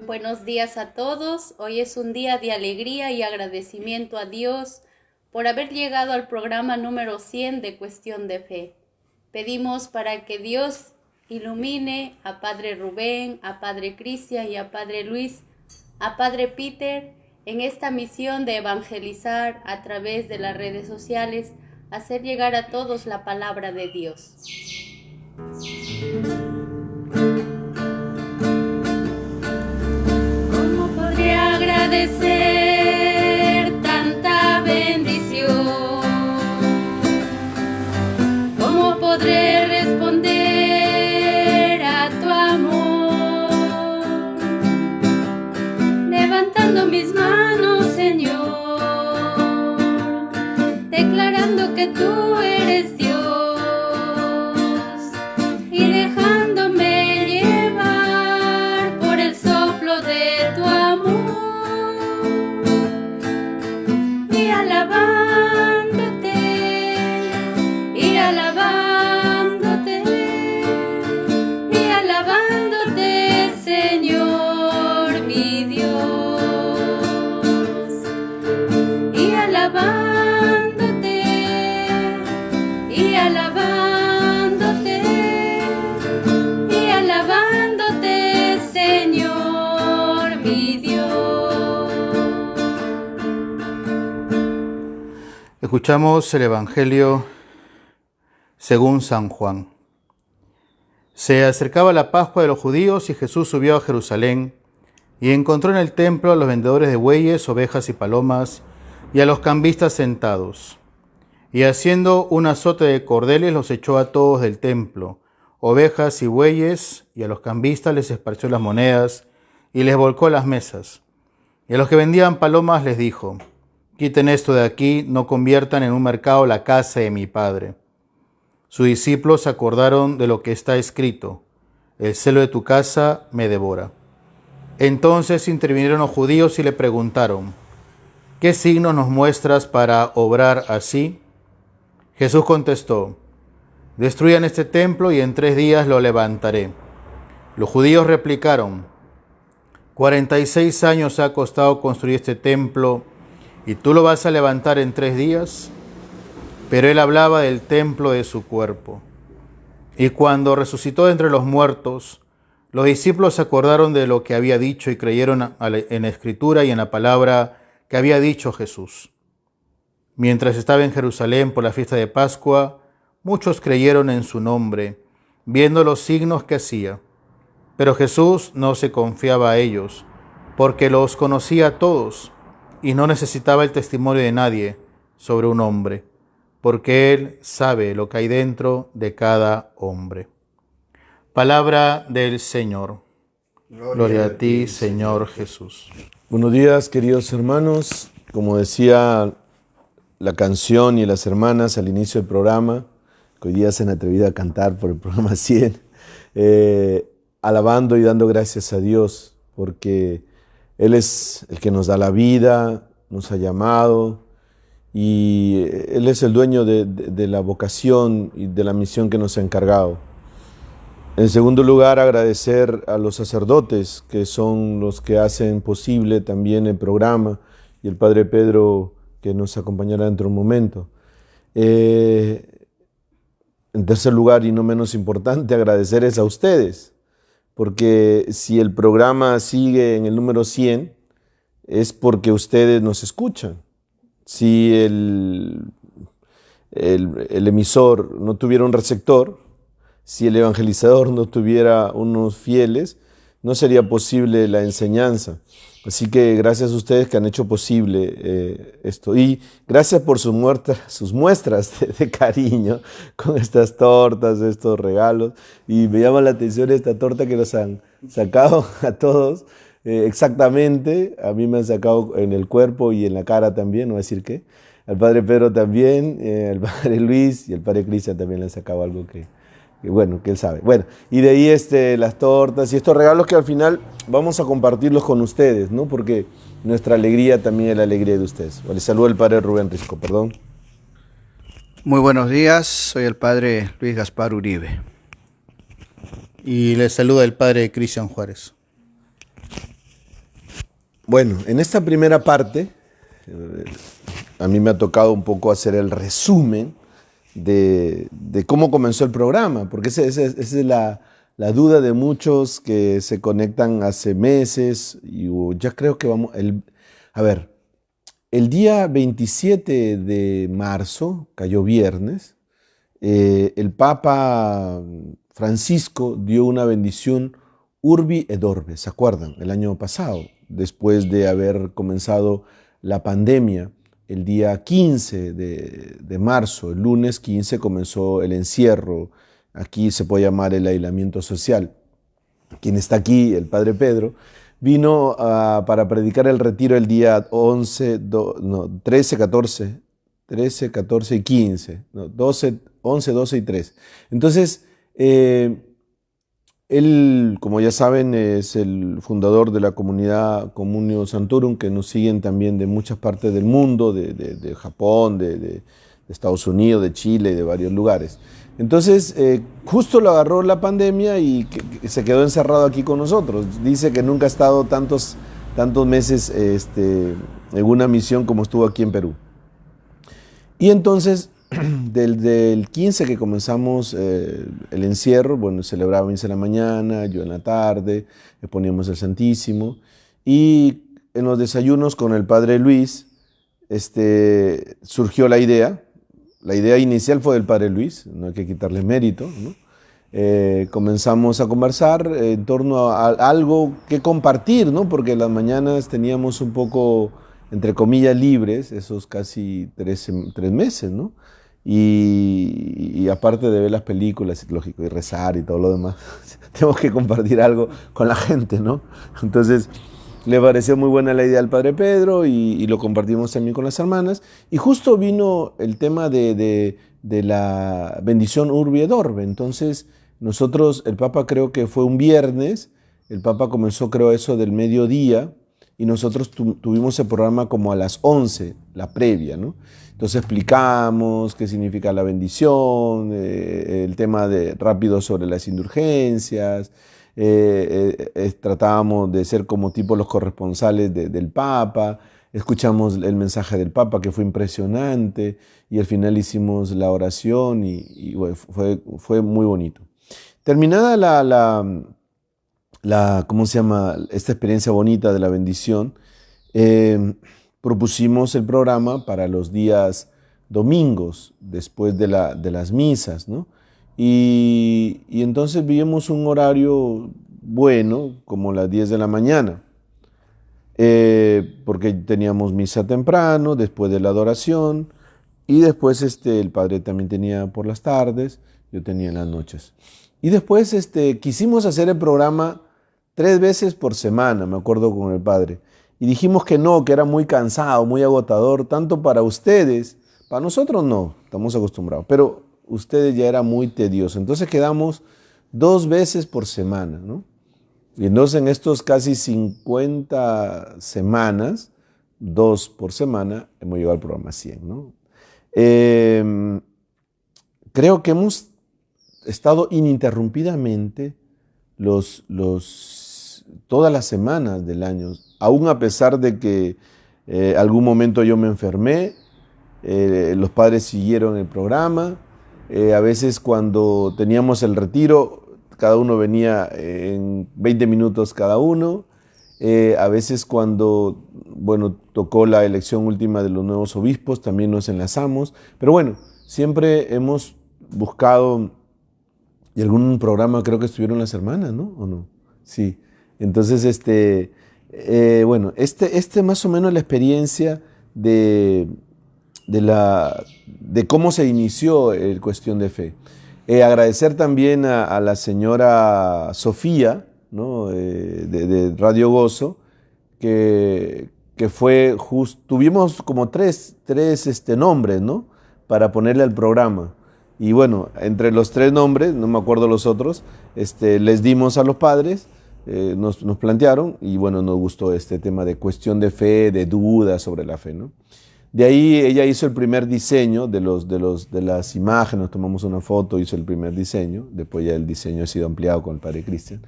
Buenos días a todos. Hoy es un día de alegría y agradecimiento a Dios por haber llegado al programa número 100 de Cuestión de Fe. Pedimos para que Dios ilumine a Padre Rubén, a Padre Cristian y a Padre Luis, a Padre Peter, en esta misión de evangelizar a través de las redes sociales, hacer llegar a todos la palabra de Dios. ¿Cómo podría agradecer tanta bendición? ¿Cómo podré responder a tu amor? Levantando mis manos, Señor, declarando que tú eres Dios y dejándome llevar por el soplo de tu amor y alabándote, y alabándote, y alabándote, Señor mi Dios, y alabándote, y alabándote, y alabándote, Señor mi Dios. Escuchamos el Evangelio según San Juan. Se acercaba la Pascua de los judíos y Jesús subió a Jerusalén y encontró en el templo a los vendedores de bueyes, ovejas y palomas y a los cambistas sentados. Y haciendo un azote de cordeles los echó a todos del templo, ovejas y bueyes, y a los cambistas les esparció las monedas y les volcó las mesas. Y a los que vendían palomas les dijo: quiten esto de aquí, no conviertan en un mercado la casa de mi Padre. Sus discípulos se acordaron de lo que está escrito: el celo de tu casa me devora. Entonces intervinieron los judíos y le preguntaron: ¿qué signo nos muestras para obrar así? Jesús contestó: destruyan este templo y en 3 días lo levantaré. Los judíos replicaron: 46 años ha costado construir este templo, ¿y tú lo vas a levantar en 3 días? Pero él hablaba del templo de su cuerpo. Y cuando resucitó de entre los muertos, los discípulos se acordaron de lo que había dicho y creyeron en la Escritura y en la palabra que había dicho Jesús. Mientras estaba en Jerusalén por la fiesta de Pascua, muchos creyeron en su nombre, viendo los signos que hacía. Pero Jesús no se confiaba a ellos, porque los conocía a todos y no necesitaba el testimonio de nadie sobre un hombre, porque Él sabe lo que hay dentro de cada hombre. Palabra del Señor. Gloria a ti, Señor Jesús. Buenos días, queridos hermanos. Como decía la canción y las hermanas al inicio del programa, que hoy día se han atrevido a cantar por el programa 100, alabando y dando gracias a Dios, porque Él es el que nos da la vida, nos ha llamado, y Él es el dueño de la vocación y de la misión que nos ha encargado. En segundo lugar, agradecer a los sacerdotes, que son los que hacen posible también el programa, y el Padre Pedro, que nos acompañará dentro de un momento. En tercer lugar, y no menos importante, agradecerles a ustedes, porque si el programa sigue en el número 100, es porque ustedes nos escuchan. Si el emisor no tuviera un receptor, si el evangelizador no tuviera unos fieles, no sería posible la enseñanza. Así que gracias a ustedes que han hecho posible esto. Y gracias por sus muestras de cariño con estas tortas, estos regalos. Y me llama la atención esta torta que nos han sacado a todos. Exactamente, a mí me han sacado en el cuerpo y en la cara también, no voy a decir qué. Al padre Pedro también, al padre Luis y al padre Cristian también le han sacado algo que bueno, que él sabe. Bueno, y de ahí las tortas y estos regalos que al final vamos a compartirlos con ustedes, ¿no? Porque nuestra alegría también es la alegría de ustedes. Les saludo el padre Rubén Risco, perdón. Muy buenos días, soy el padre Luis Gaspar Uribe. Y les saluda el padre Cristian Juárez. Bueno, en esta primera parte, a mí me ha tocado un poco hacer el resumen de cómo comenzó el programa, porque esa es la duda de muchos que se conectan hace meses, y ya creo que vamos, el día 27 de marzo, cayó viernes, el Papa Francisco dio una bendición Urbi et Orbe, ¿se acuerdan? El año pasado, después de haber comenzado la pandemia. El día 15 de marzo, el lunes 15, comenzó el encierro. Aquí se puede llamar el aislamiento social. Quien está aquí, el padre Pedro, vino para predicar el retiro el día 13, 14 y 15. 11, 12 y 13. Entonces, él, como ya saben, es el fundador de la comunidad Communio Santorum, que nos siguen también de muchas partes del mundo, de Japón, de Estados Unidos, de Chile, de varios lugares. Entonces, justo lo agarró la pandemia y se quedó encerrado aquí con nosotros. Dice que nunca ha estado tantos meses en una misión como estuvo aquí en Perú. Y entonces, del 15 que comenzamos el encierro, bueno, celebraba misa en la mañana, yo en la tarde, le poníamos el Santísimo, y en los desayunos con el padre Luis surgió la idea. La idea inicial fue del padre Luis, no hay que quitarle mérito, ¿no? Comenzamos a conversar en torno a algo que compartir, ¿no? Porque las mañanas teníamos un poco, entre comillas, libres, esos casi 3 meses, ¿no? Y aparte de ver las películas, lógico, y rezar y todo lo demás, tenemos que compartir algo con la gente, ¿no? Entonces, le pareció muy buena la idea al padre Pedro y lo compartimos también con las hermanas. Y justo vino el tema de la bendición Urbi et Orbe. Entonces, nosotros, el Papa creo que fue un viernes, el Papa comenzó creo eso del mediodía, y nosotros tuvimos el programa como a las 11, la previa, ¿no? Entonces explicamos qué significa la bendición, el tema rápido sobre las indulgencias, tratábamos de ser como tipo los corresponsales del Papa, escuchamos el mensaje del Papa que fue impresionante y al final hicimos la oración y bueno, fue muy bonito. Terminada ¿cómo se llama? Esta experiencia bonita de la bendición, propusimos el programa para los días domingos, después de las misas, ¿no? Y entonces vimos un horario bueno, como las 10 de la mañana, porque teníamos misa temprano, después de la adoración, y después el padre también tenía por las tardes, yo tenía en las noches. Y después quisimos hacer el programa 3 veces por semana, me acuerdo con el padre. Y dijimos que no, que era muy cansado, muy agotador, tanto para ustedes, para nosotros no, estamos acostumbrados, pero ustedes ya era muy tedioso. Entonces quedamos 2 veces por semana, ¿no? Y entonces en estos casi 50 semanas, 2 por semana, hemos llegado al programa 100, ¿no? Creo que hemos estado ininterrumpidamente todas las semanas del año, aún a pesar de que algún momento yo me enfermé, los padres siguieron el programa, a veces cuando teníamos el retiro cada uno venía en 20 minutos cada uno. A veces cuando, bueno, tocó la elección última de los nuevos obispos, también nos enlazamos. Pero bueno, siempre hemos buscado, y algún programa creo que estuvieron las hermanas, ¿no? ¿O no? Sí. Entonces, bueno, más o menos la experiencia de cómo se inició el Cuestión de Fe. Agradecer también a la señora Sofía, ¿no? de Radio Gozo, que fue tuvimos como tres nombres, ¿no? Para ponerle al programa. Y bueno, entre los 3 nombres, no me acuerdo los otros, les dimos a los padres, nos plantearon, y bueno, nos gustó este tema de cuestión de fe, de dudas sobre la fe, ¿no? De ahí ella hizo el primer diseño de las imágenes, tomamos una foto, hizo el primer diseño, después ya el diseño ha sido ampliado con el padre Cristian.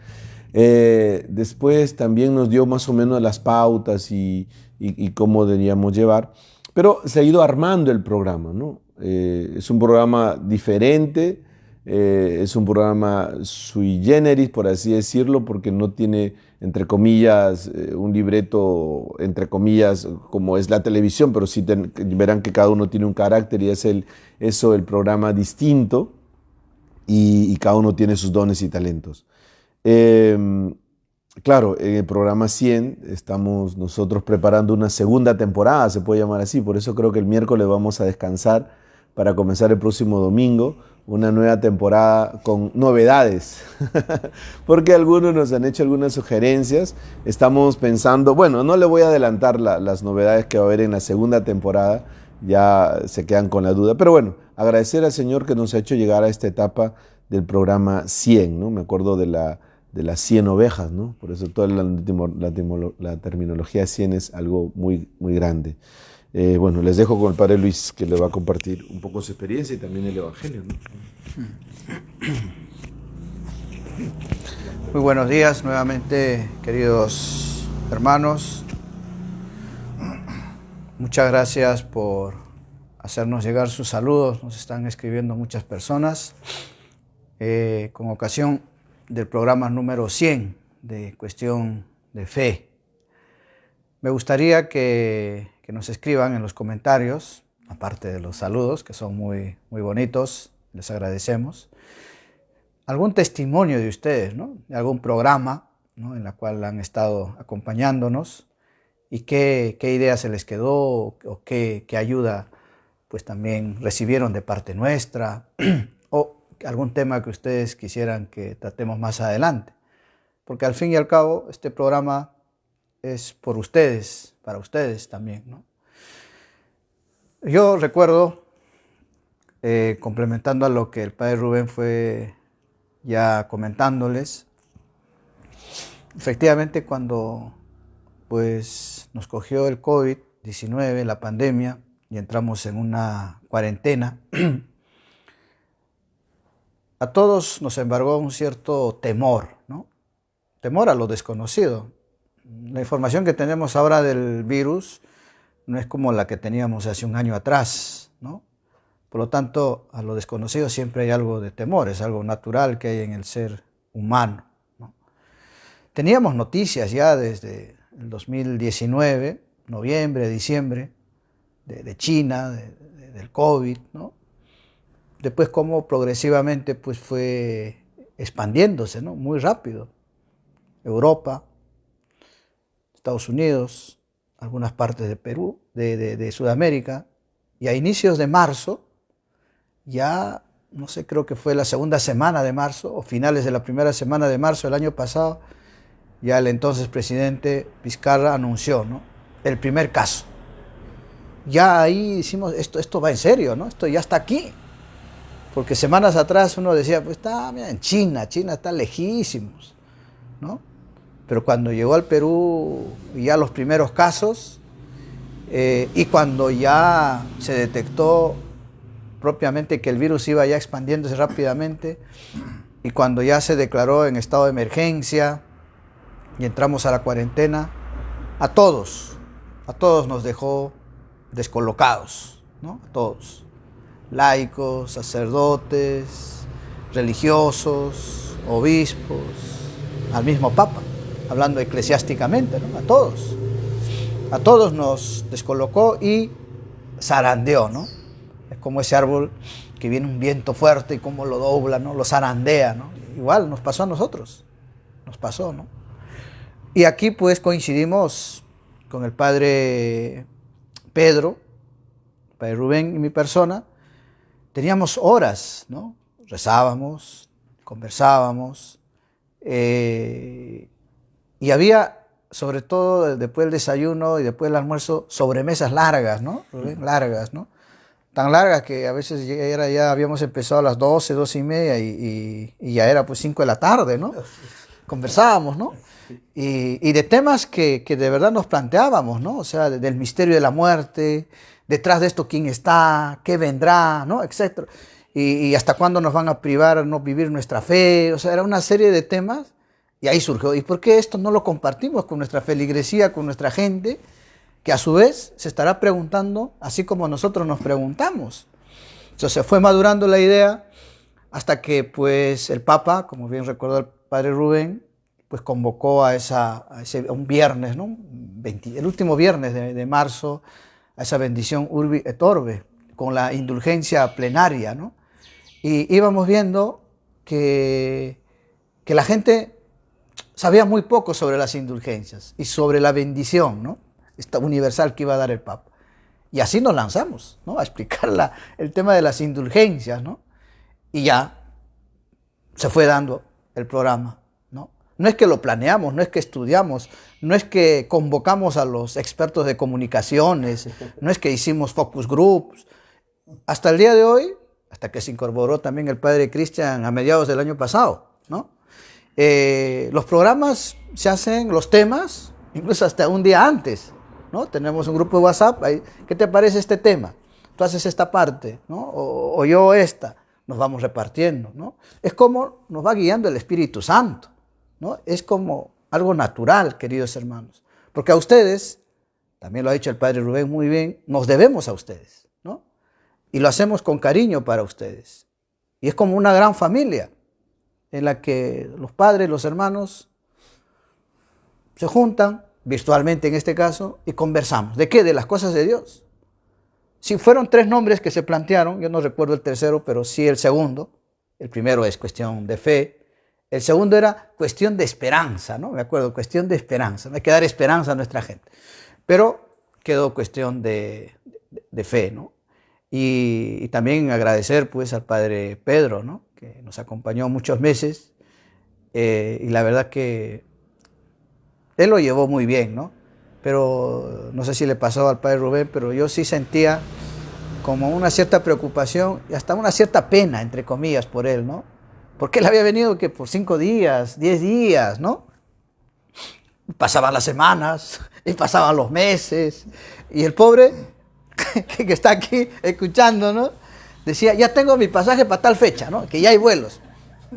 Después también nos dio más o menos las pautas y cómo deberíamos llevar, pero se ha ido armando el programa, ¿no? Es un programa diferente, es un programa sui generis, por así decirlo, porque no tiene, entre comillas, un libreto, entre comillas, como es la televisión, pero sí verán que cada uno tiene un carácter y es el programa distinto, y cada uno tiene sus dones y talentos. Claro, en el programa 100 estamos nosotros preparando una segunda temporada, se puede llamar así, por eso creo que el miércoles vamos a descansar para comenzar el próximo domingo una nueva temporada con novedades, porque algunos nos han hecho algunas sugerencias. Estamos pensando, bueno, no le voy a adelantar las novedades que va a haber en la segunda temporada, ya se quedan con la duda, pero bueno, agradecer al Señor que nos ha hecho llegar a esta etapa del programa 100, ¿no? Me acuerdo de las 100 ovejas, ¿no? Por eso toda la terminología 100 es algo muy, muy grande. Bueno, les dejo con el padre Luis, que le va a compartir un poco su experiencia y también el Evangelio, ¿no? Muy buenos días nuevamente, queridos hermanos. Muchas gracias por hacernos llegar sus saludos. Nos están escribiendo muchas personas con ocasión del programa número 100 de Cuestión de Fe. Me gustaría que nos escriban en los comentarios, aparte de los saludos, que son muy, muy bonitos, les agradecemos, algún testimonio de ustedes, ¿no? De algún programa, ¿no? En la cual han estado acompañándonos, y qué idea se les quedó, o qué ayuda pues también recibieron de parte nuestra, o algún tema que ustedes quisieran que tratemos más adelante. Porque al fin y al cabo este programa es por ustedes, para ustedes también, ¿no? Yo recuerdo, complementando a lo que el padre Rubén fue ya comentándoles, efectivamente cuando pues nos cogió el COVID-19, la pandemia, y entramos en una cuarentena, a todos nos embargó un cierto temor, ¿no? Temor a lo desconocido. La información que tenemos ahora del virus no es como la que teníamos hace un año atrás, ¿no? Por lo tanto, a lo desconocido siempre hay algo de temor, es algo natural que hay en el ser humano, ¿no? Teníamos noticias ya desde el 2019, noviembre, diciembre, de China, del COVID, ¿no? Después cómo progresivamente pues fue expandiéndose, ¿no? Muy rápido. Europa, Estados Unidos, algunas partes de Perú, de Sudamérica, y a inicios de marzo, ya, no sé, creo que fue la segunda semana de marzo, o finales de la primera semana de marzo del año pasado, ya el entonces presidente Vizcarra anunció, ¿no? El primer caso. Ya ahí decimos, esto va en serio, ¿no? Esto ya está aquí. Porque semanas atrás uno decía, pues está mira, en China está lejísimos, ¿no? Pero cuando llegó al Perú ya los primeros casos, y cuando ya se detectó propiamente que el virus iba ya expandiéndose rápidamente, y cuando ya se declaró en estado de emergencia y entramos a la cuarentena, a todos nos dejó descolocados, ¿no? A todos, laicos, sacerdotes, religiosos, obispos, al mismo Papa, hablando eclesiásticamente, ¿no? A todos nos descolocó y zarandeó, ¿no? Es como ese árbol que viene un viento fuerte y cómo lo dobla, ¿no? Lo zarandea, ¿no? Igual nos pasó a nosotros, nos pasó, ¿no? Y aquí pues coincidimos con el padre Pedro, el padre Rubén y mi persona. Teníamos horas, ¿no? Rezábamos, conversábamos, y había, sobre todo después del desayuno y después del almuerzo, sobremesas largas, ¿no? Rubén, largas, ¿no? Tan largas que a veces ya habíamos empezado a las 12, 12 y media y ya era pues 5 de la tarde, ¿no? Conversábamos, ¿no? Y de temas que de verdad nos planteábamos, ¿no? O sea, del misterio de la muerte, detrás de esto quién está, qué vendrá, ¿no? Etcétera. Y hasta cuándo nos van a privar no vivir nuestra fe. O sea, era una serie de temas y ahí surgió. ¿Y por qué esto no lo compartimos con nuestra feligresía, con nuestra gente? Que a su vez se estará preguntando, así como nosotros nos preguntamos. Entonces se fue madurando la idea hasta que pues el Papa, como bien recordó el padre Rubén, pues convocó a un viernes, ¿no? El último viernes de marzo, a esa bendición Urbi et Orbe, con la indulgencia plenaria, ¿no? Y íbamos viendo que la gente sabía muy poco sobre las indulgencias y sobre la bendición, ¿no? Esta universal que iba a dar el Papa. Y así nos lanzamos, ¿no? A explicar el tema de las indulgencias, ¿no? Y ya se fue dando el programa, ¿no? No es que lo planeamos, no es que estudiamos, no es que convocamos a los expertos de comunicaciones, no es que hicimos focus groups. Hasta el día de hoy, hasta que se incorporó también el padre Cristian a mediados del año pasado, ¿no? Los programas se hacen, los temas, incluso hasta un día antes, ¿no? Tenemos un grupo de WhatsApp, ahí, ¿qué te parece este tema? Tú haces esta parte, ¿no? O yo esta, nos vamos repartiendo, ¿no? Es como nos va guiando el Espíritu Santo, ¿no? Es como algo natural, queridos hermanos, porque a ustedes, también lo ha dicho el padre Rubén muy bien, nos debemos a ustedes, ¿no? Y lo hacemos con cariño para ustedes. Y es como una gran familia en la que los padres, los hermanos se juntan, virtualmente en este caso, y conversamos. ¿De qué? De las cosas de Dios. Si fueron 3 nombres que se plantearon, yo no recuerdo el tercero, pero sí el segundo. El primero es cuestión de fe. El segundo era cuestión de esperanza, ¿no? Me acuerdo, cuestión de esperanza. Hay que dar esperanza a nuestra gente. Pero quedó cuestión de fe, ¿no? Y también agradecer pues al padre Pedro, ¿no? Que nos acompañó muchos meses. Y la verdad que él lo llevó muy bien, ¿no? Pero no sé si le pasó al padre Rubén, pero yo sí sentía como una cierta preocupación y hasta una cierta pena, entre comillas, por él, ¿no? Porque él había venido que por 5 días, 10 días, ¿no? Pasaban las semanas y pasaban los meses. Y el pobre, que está aquí escuchando, ¿no? Decía, ya tengo mi pasaje para tal fecha, ¿no? Que ya hay vuelos.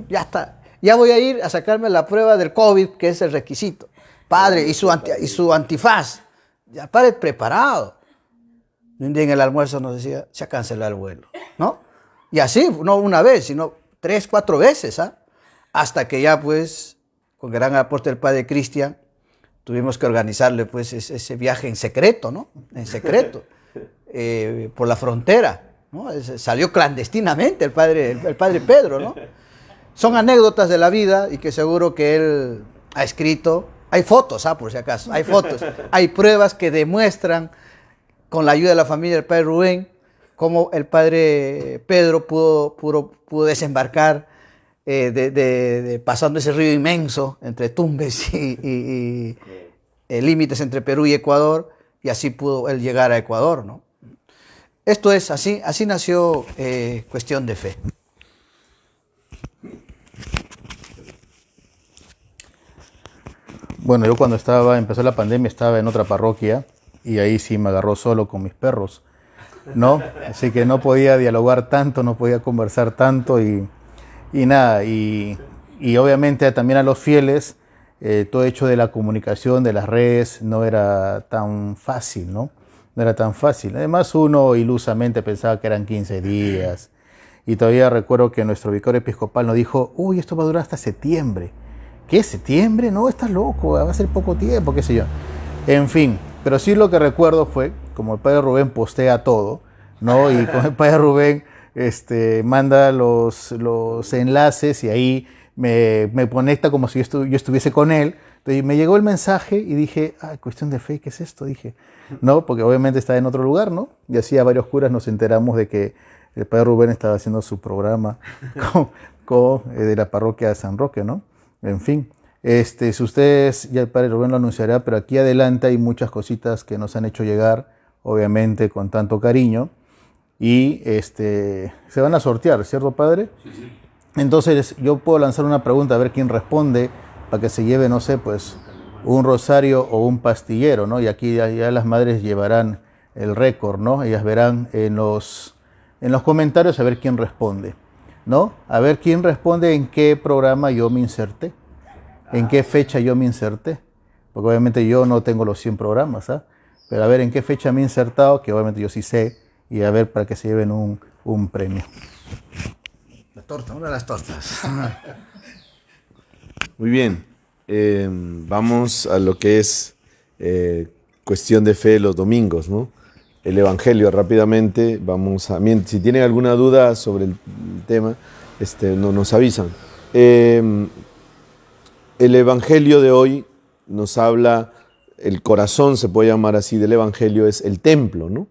Ya está. Ya voy a ir a sacarme la prueba del COVID, que es el requisito. Padre, y su antifaz. Ya padre preparado. Un día en el almuerzo nos decía, se ha cancelado el vuelo, ¿no? Y así, no una vez, sino 3, 4 veces, ¿ah? Hasta que ya, pues, con gran aporte del padre Cristian, tuvimos que organizarle, pues, ese viaje en secreto, ¿no? En secreto, por la frontera, ¿no? Salió clandestinamente el padre Pedro, ¿no? Son anécdotas de la vida y que seguro que él ha escrito. Hay fotos, por si acaso, hay fotos, hay pruebas que demuestran, con la ayuda de la familia del padre Rubén, cómo el padre Pedro pudo desembarcar pasando ese río inmenso entre Tumbes y límites entre Perú y Ecuador, y así pudo él llegar a Ecuador, ¿no? Esto es, así nació Cuestión de Fe. Bueno, yo cuando empezó la pandemia estaba en otra parroquia y ahí sí me agarró solo con mis perros, ¿no? Así que no podía dialogar tanto, no podía conversar tanto y nada. Y obviamente también a los fieles, todo hecho de la comunicación, de las redes, no era tan fácil, ¿no? No era tan fácil. Además uno ilusamente pensaba que eran 15 días Y todavía recuerdo que nuestro vicario episcopal nos dijo, uy, esto va a durar hasta septiembre. ¿Qué? ¿Septiembre? No, estás loco, va a ser poco tiempo, qué sé yo. En fin, pero sí lo que recuerdo fue, como el padre Rubén postea todo, ¿no? Y como el padre Rubén manda los enlaces y ahí me conecta como si yo estuviese con él. Entonces me llegó el mensaje y dije, cuestión de fe, ¿qué es esto? Dije, no, porque obviamente está en otro lugar, ¿no? Y así a varios curas nos enteramos de que el padre Rubén estaba haciendo su programa de la parroquia de San Roque, ¿no? En fin, si ustedes, ya el padre Rubén lo anunciará, pero aquí adelante hay muchas cositas que nos han hecho llegar, obviamente con tanto cariño, y se van a sortear, ¿cierto, padre? Sí, sí. Entonces yo puedo lanzar una pregunta a ver quién responde para que se lleve, no sé, pues un rosario o un pastillero, ¿no? Y aquí ya las madres llevarán el récord, ¿no? Ellas verán en los comentarios a ver quién responde, ¿no? A ver quién responde en qué programa yo me inserté, en qué fecha yo me inserté, porque obviamente yo no tengo los 100 programas, ¿ah? Pero a ver en qué fecha me he insertado, que obviamente yo sí sé, y a ver para que se lleven un premio. La torta, una de las tortas. Muy bien, vamos a lo que es cuestión de fe los domingos, ¿no? El Evangelio rápidamente, si tienen alguna duda sobre el tema, nos avisan. El Evangelio de hoy nos habla, el corazón se puede llamar así del Evangelio, es el templo, ¿no?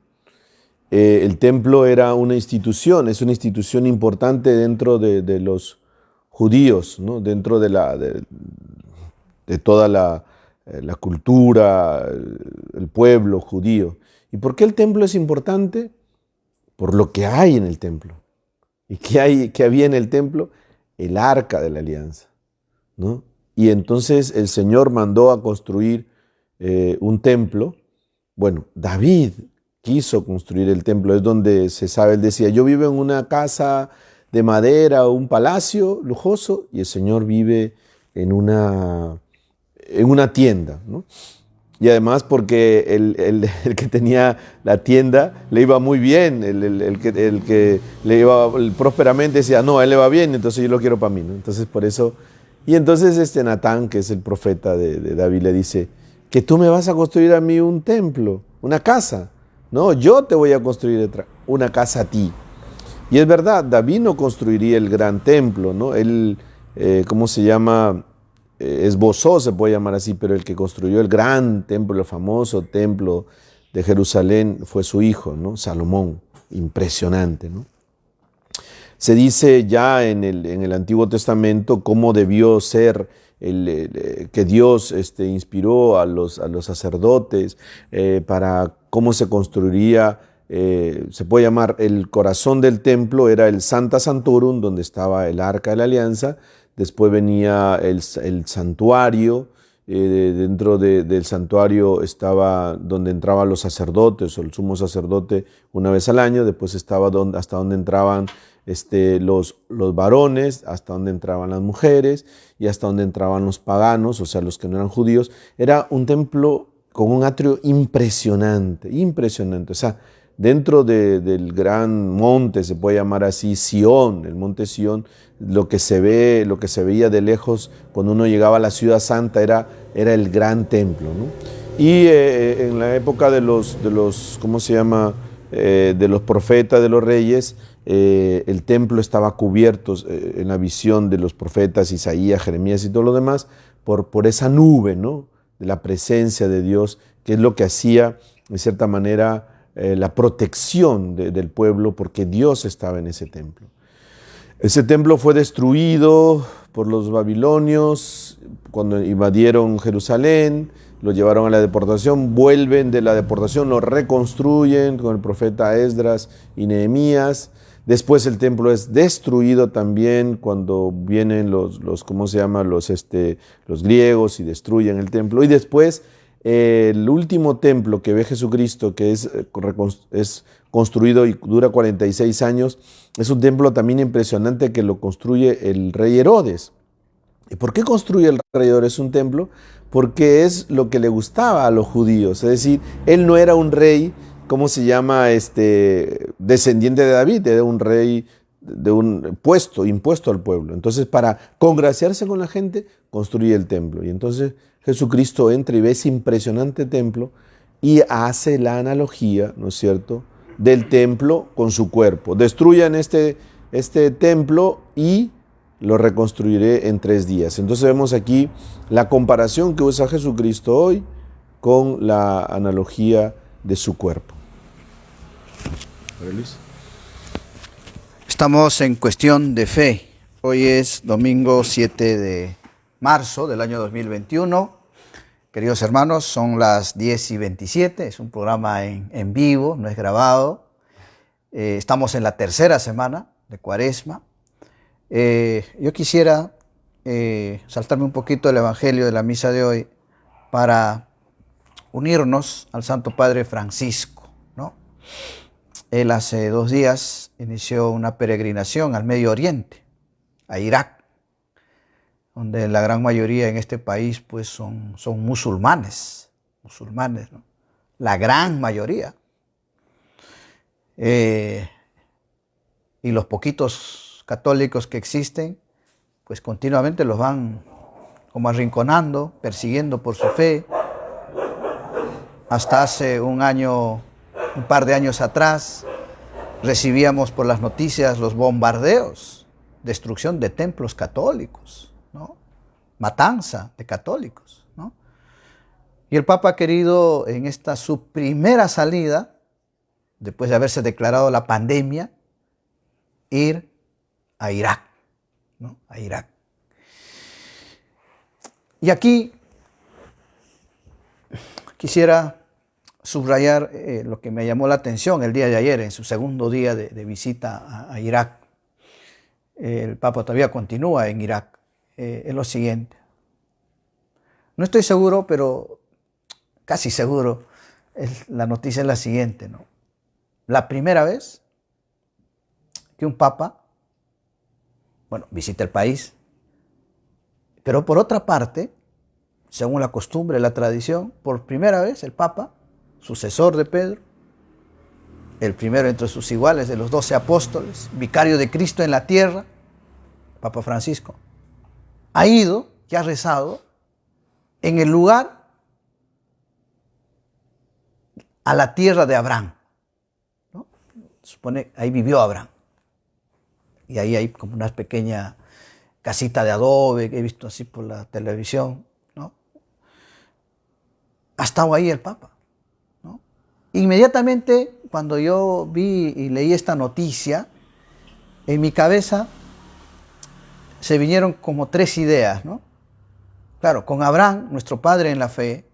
El templo era una institución, es una institución importante dentro de los judíos, ¿no? Dentro de toda la cultura, el pueblo judío. ¿Y por qué el templo es importante? Por lo que hay en el templo. ¿Y qué había en el templo? El arca de la alianza, ¿no? Y entonces el Señor mandó a construir un templo. Bueno, David quiso construir el templo, es donde se sabe, él decía, yo vivo en una casa de madera o un palacio lujoso, y el Señor vive en una tienda, ¿no? Y además porque el que tenía la tienda le iba muy bien, el que le iba prósperamente decía, no, a él le va bien, entonces yo lo quiero para mí, ¿no? Entonces por eso, y entonces Natán, que es el profeta de David, le dice, que tú me vas a construir a mí un templo, una casa. No, yo te voy a construir una casa a ti. Y es verdad, David no construiría el gran templo, ¿no? Él, ¿cómo se llama? Esbozó, se puede llamar así, pero el que construyó el gran templo, el famoso templo de Jerusalén, fue su hijo, ¿no? Salomón. Impresionante, ¿no? Se dice ya en el Antiguo Testamento cómo debió ser que Dios inspiró a los sacerdotes para cómo se construiría, se puede llamar el corazón del templo, era el Sancta Sanctorum, donde estaba el Arca de la Alianza. Después venía el santuario, dentro del santuario estaba donde entraban los sacerdotes o el sumo sacerdote una vez al año. Después estaba hasta donde entraban los varones, hasta donde entraban las mujeres y hasta donde entraban los paganos, o sea, los que no eran judíos. Era un templo con un atrio impresionante, impresionante. O sea, dentro del gran monte, se puede llamar así, Sión, el monte Sión, lo que se veía de lejos cuando uno llegaba a la ciudad santa era el gran templo, ¿no? Y en la época de los ¿cómo se llama? De los profetas, de los reyes, el templo estaba cubierto en la visión de los profetas Isaías, Jeremías y todo lo demás por esa nube, ¿no? De la presencia de Dios, que es lo que hacía, de cierta manera, la protección del pueblo, porque Dios estaba en ese templo. Ese templo fue destruido por los babilonios cuando invadieron Jerusalén, lo llevaron a la deportación, vuelven de la deportación, lo reconstruyen con el profeta Esdras y Nehemías. Después el templo es destruido también cuando vienen los ¿cómo se llama? Los griegos y destruyen el templo. Y después el último templo que ve Jesucristo, que es construido y dura 46 años, es un templo también impresionante que lo construye el rey Herodes. ¿Y por qué construye el rey Herodes un templo? Porque es lo que le gustaba a los judíos. Es decir, él no era un rey, ¿cómo se llama? Descendiente de David, era un rey de un impuesto al pueblo. Entonces, para congraciarse con la gente, construye el templo. Y entonces Jesucristo entra y ve ese impresionante templo y hace la analogía, ¿no es cierto?, del templo con su cuerpo. Destruyan este templo y lo reconstruiré en 3 días. Entonces vemos aquí la comparación que usa Jesucristo hoy con la analogía de su cuerpo. Luis. Estamos en cuestión de fe. Hoy es domingo 7 de marzo del año 2021. Queridos hermanos, son las 10:27. Es un programa en vivo, no es grabado. Estamos en la tercera semana de Cuaresma. Yo quisiera saltarme un poquito el evangelio de la misa de hoy para unirnos al Santo Padre Francisco, ¿no? Él hace 2 días inició una peregrinación al Medio Oriente, a Irak, donde la gran mayoría en este país pues son musulmanes, ¿no? La gran mayoría. Y los poquitos católicos que existen, pues continuamente los van como arrinconando, persiguiendo por su fe. Hasta hace un par de años atrás, recibíamos por las noticias los bombardeos, destrucción de templos católicos, ¿no? Matanza de católicos, ¿no? Y el Papa ha querido en esta su primera salida, después de haberse declarado la pandemia, ir a Irak, ¿no? A Irak. Y aquí quisiera subrayar lo que me llamó la atención el día de ayer, en su segundo día de visita a Irak. El Papa todavía continúa en Irak. Es lo siguiente. No estoy seguro, pero casi seguro, la noticia es la siguiente, ¿no? La primera vez que un Papa, visita el país, pero por otra parte, según la costumbre, la tradición, por primera vez el Papa, sucesor de Pedro, el primero entre sus iguales de los 12 apóstoles, vicario de Cristo en la tierra, Papa Francisco, ha ido y ha rezado en el lugar a la tierra de Abraham, ¿no? Supone, ahí vivió Abraham. Y ahí hay como una pequeña casita de adobe que he visto así por la televisión, ¿no? Ha estado ahí el Papa, ¿no? Inmediatamente cuando yo vi y leí esta noticia, en mi cabeza se vinieron como 3 ideas, ¿no? Claro, con Abraham, nuestro padre en la fe,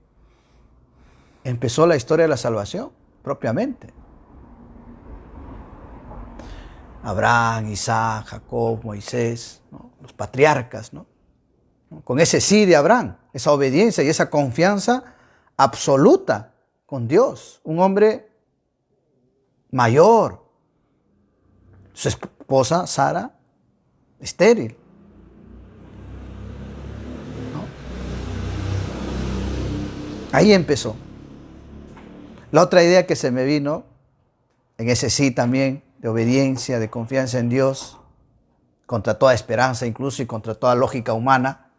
empezó la historia de la salvación, propiamente. Abraham, Isaac, Jacob, Moisés, ¿no? Los patriarcas, ¿no? Con ese sí de Abraham, esa obediencia y esa confianza absoluta con Dios. Un hombre mayor, su esposa Sara, estéril, ¿no? Ahí empezó. La otra idea que se me vino, en ese sí también, de obediencia, de confianza en Dios, contra toda esperanza incluso y contra toda lógica humana,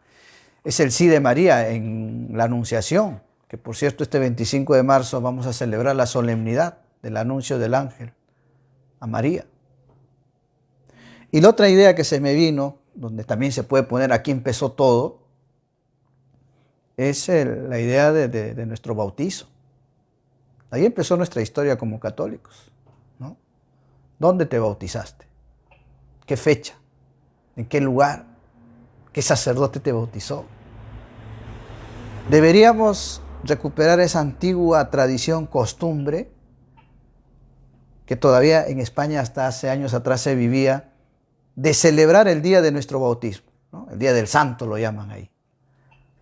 es el sí de María en la Anunciación, que por cierto este 25 de marzo vamos a celebrar la solemnidad del anuncio del ángel a María. Y la otra idea que se me vino, donde también se puede poner aquí empezó todo, es la idea de nuestro bautizo. Ahí empezó nuestra historia como católicos, ¿no? ¿Dónde te bautizaste? ¿Qué fecha? ¿En qué lugar? ¿Qué sacerdote te bautizó? Deberíamos recuperar esa antigua tradición, costumbre, que todavía en España hasta hace años atrás se vivía, de celebrar el día de nuestro bautismo, ¿no? El día del santo lo llaman ahí.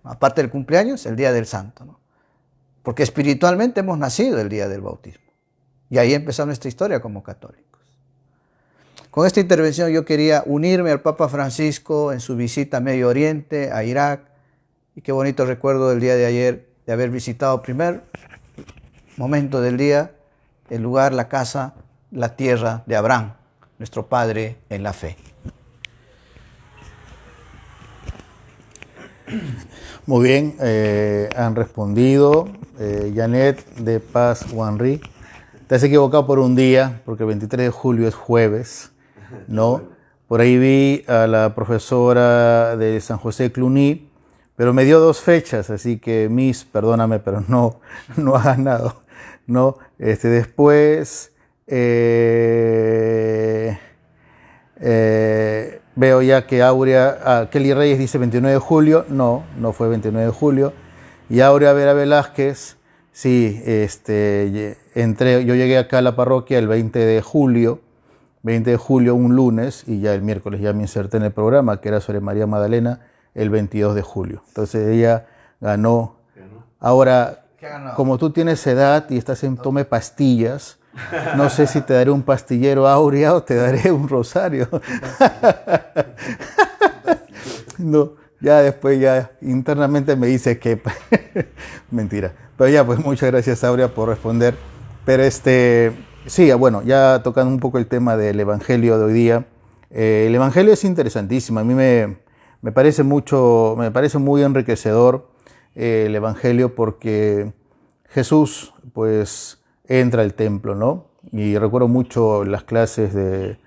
Aparte del cumpleaños, el día del santo, ¿no? Porque espiritualmente hemos nacido el día del bautismo. Y ahí empezó nuestra historia como católicos. Con esta intervención yo quería unirme al Papa Francisco en su visita a Medio Oriente, a Irak. Y qué bonito recuerdo del día de ayer de haber visitado primer momento del día el lugar, la casa, la tierra de Abraham, nuestro Padre en la fe. Muy bien, han respondido. Janet de Paz Wanri, te has equivocado por un día, porque el 23 de julio es jueves, ¿no? Por ahí vi a la profesora de San José Cluny, pero me dio 2 fechas, así que Miss, perdóname, pero no ha ganado, ¿no? Después veo ya que Kelly Reyes dice 29 de julio, no fue 29 de julio. Y Aurea Vera Velázquez, sí, yo llegué acá a la parroquia el 20 de julio, un lunes, y ya el miércoles ya me inserté en el programa, que era sobre María Magdalena, el 22 de julio. Entonces ella ganó. Ahora, como tú tienes edad y estás en tome pastillas, no sé si te daré un pastillero Aurea o te daré un rosario. No, ya después ya internamente me dice que mentira. Pero ya, pues muchas gracias Aurea por responder. Pero sí, bueno, ya tocando un poco el tema del Evangelio de hoy día. El Evangelio es interesantísimo. A mí me parece muy enriquecedor el Evangelio porque Jesús, pues, entra al templo, ¿no? Y recuerdo mucho las clases de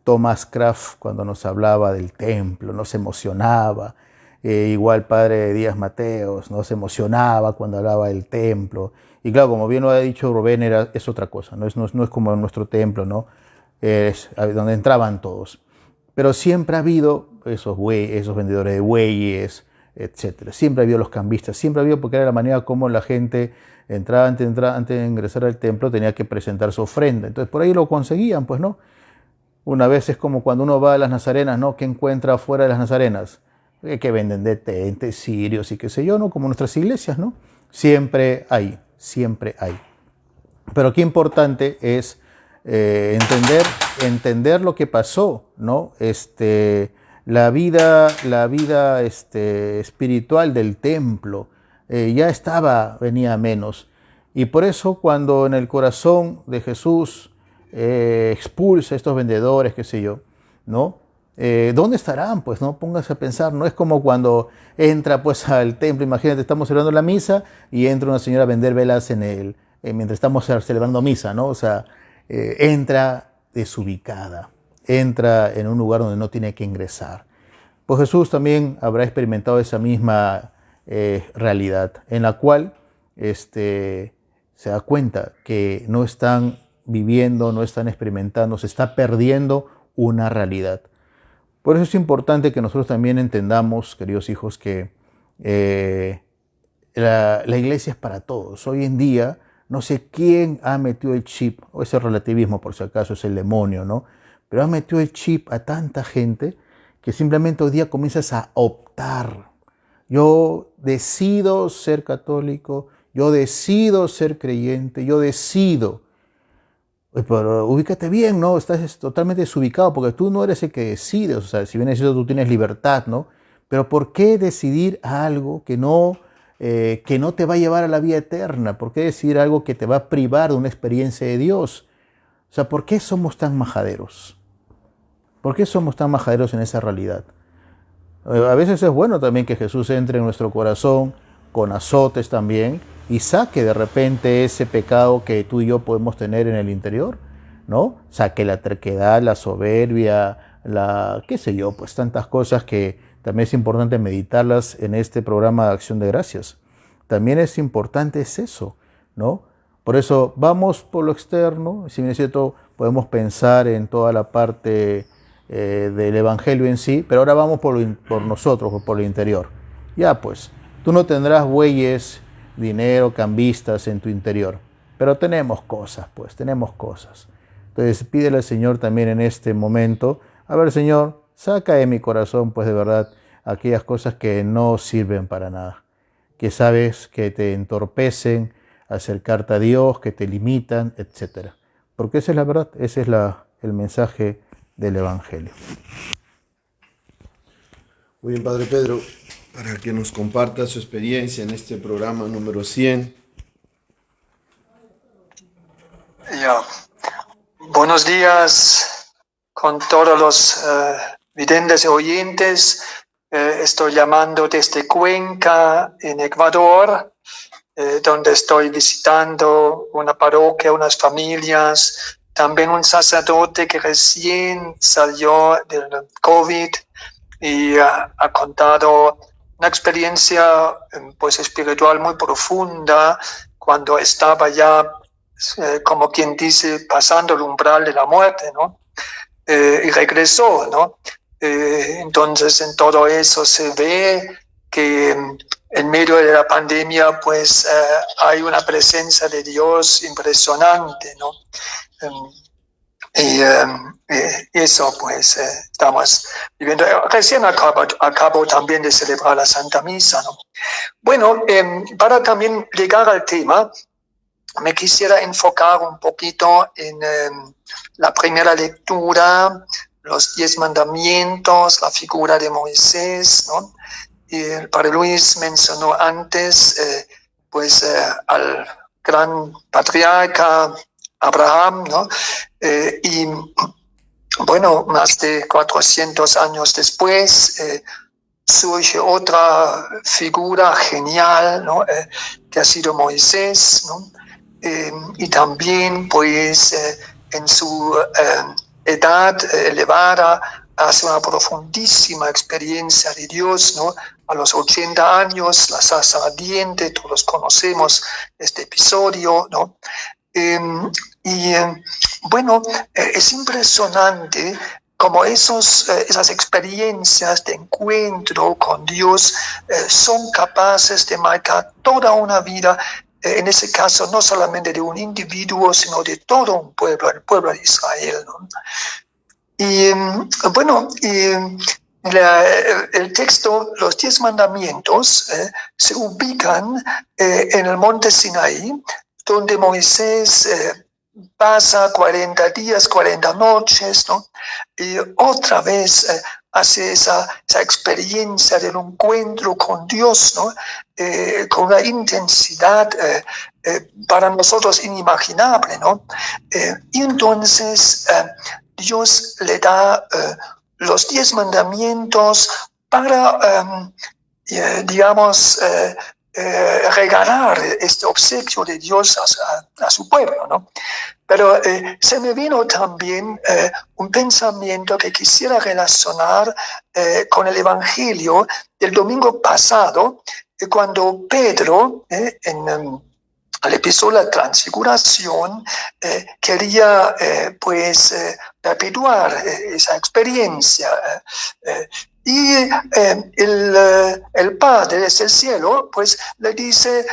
Thomas Kraft cuando nos hablaba del templo, nos emocionaba. Igual padre Díaz Mateos, ¿no? Se emocionaba cuando hablaba del templo. Y claro, como bien lo ha dicho Rubén, es otra cosa, no es como en nuestro templo, ¿no? Es donde entraban todos. Pero siempre ha habido esos vendedores de bueyes, etcétera. Siempre ha habido los cambistas, siempre ha habido, porque era la manera como la gente entraba antes de ingresar al templo, tenía que presentar su ofrenda. Entonces por ahí lo conseguían, pues, ¿no? Una vez es como cuando uno va a las Nazarenas, ¿no? ¿Qué encuentra afuera de las Nazarenas? Que venden detentes, cirios y qué sé yo, ¿no? Como nuestras iglesias, ¿no? Siempre hay. Pero qué importante es entender lo que pasó, ¿no? La vida espiritual del templo venía a menos. Y por eso cuando en el corazón de Jesús expulsa a estos vendedores, qué sé yo, ¿no? ¿Dónde estarán? Pues no, póngase a pensar, no es como cuando entra pues al templo, imagínate, estamos celebrando la misa y entra una señora a vender velas mientras estamos celebrando misa, ¿no? O sea, entra desubicada, entra en un lugar donde no tiene que ingresar. Pues Jesús también habrá experimentado esa misma realidad, en la cual se da cuenta que no están viviendo, no están experimentando, se está perdiendo una realidad. Por eso es importante que nosotros también entendamos, queridos hijos, que la iglesia es para todos. Hoy en día, no sé quién ha metido el chip, o ese relativismo por si acaso es el demonio, ¿no? Pero ha metido el chip a tanta gente que simplemente hoy día comienzas a optar. Yo decido ser católico, yo decido ser creyente, yo decido. Pero ubícate bien, ¿no? Estás totalmente desubicado porque tú no eres el que decides. O sea, si bien es cierto, tú tienes libertad, ¿no? Pero ¿por qué decidir algo que no te va a llevar a la vida eterna? ¿Por qué decidir algo que te va a privar de una experiencia de Dios? O sea, ¿por qué somos tan majaderos? ¿Por qué somos tan majaderos en esa realidad? A veces es bueno también que Jesús entre en nuestro corazón con azotes también y saque de repente ese pecado que tú y yo podemos tener en el interior, ¿no? Saque la terquedad, la soberbia, qué sé yo, pues tantas cosas que también es importante meditarlas en este programa de Acción de Gracias. También es importante eso, ¿no? Por eso vamos por lo externo, si bien es cierto, podemos pensar en toda la parte del Evangelio en sí, pero ahora vamos por nosotros, por lo interior. Ya pues, tú no tendrás bueyes, dinero, cambistas en tu interior, pero tenemos cosas, pues, tenemos cosas. Entonces pídele al Señor también en este momento, a ver Señor, saca de mi corazón, pues de verdad, aquellas cosas que no sirven para nada, que sabes que te entorpecen acercarte a Dios, que te limitan, etc. Porque esa es la verdad, ese es el mensaje del Evangelio. Muy bien, Padre Pedro, para que nos comparta su experiencia en este programa número 100. Ya. Buenos días, con todos los videntes y oyentes. Estoy llamando desde Cuenca, en Ecuador, donde estoy visitando una parroquia, unas familias, también un sacerdote que recién salió del COVID y ha contado una experiencia pues espiritual muy profunda cuando estaba ya, como quien dice, pasando el umbral de la muerte, ¿no? Y regresó, ¿no? Entonces en todo eso se ve que en medio de la pandemia pues hay una presencia de Dios impresionante, ¿no? Y eso pues estamos viviendo. Recién acabo también de celebrar la Santa Misa, ¿no? Bueno, para también llegar al tema, me quisiera enfocar un poquito en la primera lectura, los 10 mandamientos, la figura de Moisés, ¿no? Y el Padre Luis mencionó antes al gran patriarca Abraham, ¿no? Y bueno, más de 400 años después surge otra figura genial, ¿no? Que ha sido Moisés, ¿no? Y también pues en su edad elevada hace una profundísima experiencia de Dios, ¿no? A los 80 años, la zarza ardiente, todos conocemos este episodio, ¿no? Bueno, es impresionante como esas experiencias de encuentro con Dios son capaces de marcar toda una vida, en ese caso no solamente de un individuo, sino de todo un pueblo, el pueblo de Israel, ¿no? Y bueno, el texto, los 10 mandamientos, se ubican en el monte Sinaí, donde Moisés pasa 40 días, 40 noches, ¿no? Y otra vez hace esa experiencia del encuentro con Dios, ¿no? Con una intensidad para nosotros inimaginable, ¿no? Y entonces Dios le da los 10 mandamientos para, digamos, regalar este obsequio de Dios a su pueblo, ¿no? Pero se me vino también un pensamiento que quisiera relacionar con el Evangelio del domingo pasado, cuando Pedro, en la epistola de Transfiguración, quería perpetuar esa experiencia. Y el Padre desde el cielo pues le dice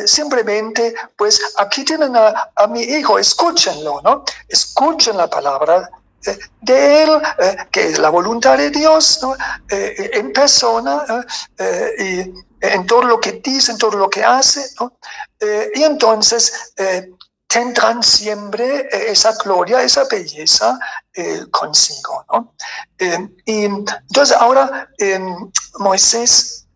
simplemente, pues aquí tienen a mi hijo, escúchenlo, ¿no? Escuchen la palabra de él, que es la voluntad de Dios, ¿no? En persona, y en todo lo que dice, en todo lo que hace, ¿no? Y entonces tendrán siempre esa gloria, esa belleza consigo, ¿no? Y entonces ahora Moisés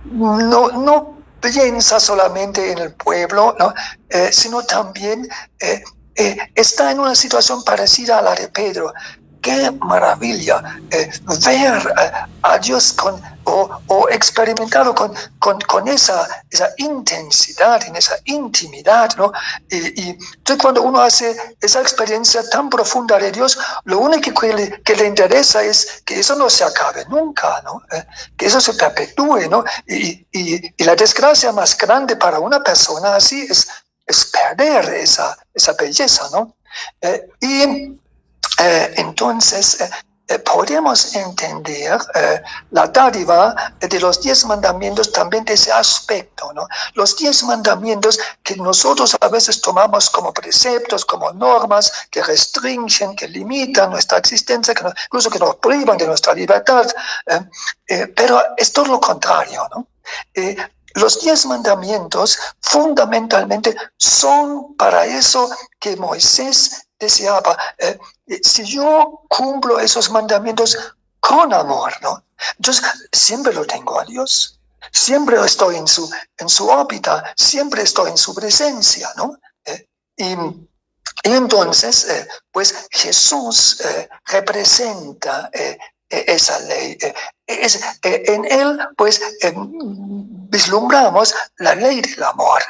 no piensa solamente en el pueblo, ¿no? Sino también está en una situación parecida a la de Pedro. Qué maravilla ver a Dios o experimentarlo con esa intensidad, en esa intimidad, ¿no? Y entonces cuando uno hace esa experiencia tan profunda de Dios, lo único que le interesa es que eso no se acabe nunca, ¿no? Que eso se perpetúe, ¿no? Y la desgracia más grande para una persona así es perder esa belleza, ¿no? Entonces, podemos entender la dádiva de los 10 mandamientos también de ese aspecto, ¿no? Los 10 mandamientos que nosotros a veces tomamos como preceptos, como normas que restringen, que limitan nuestra existencia, incluso que nos privan de nuestra libertad, pero es todo lo contrario, ¿no? Los 10 mandamientos fundamentalmente son para eso que Moisés deseaba. Si yo cumplo esos mandamientos con amor, ¿no? Entonces siempre lo tengo a Dios, siempre estoy en su órbita, siempre estoy en su presencia, ¿no? Y Y entonces, pues Jesús representa esa ley. En él, pues, vislumbramos la ley del amor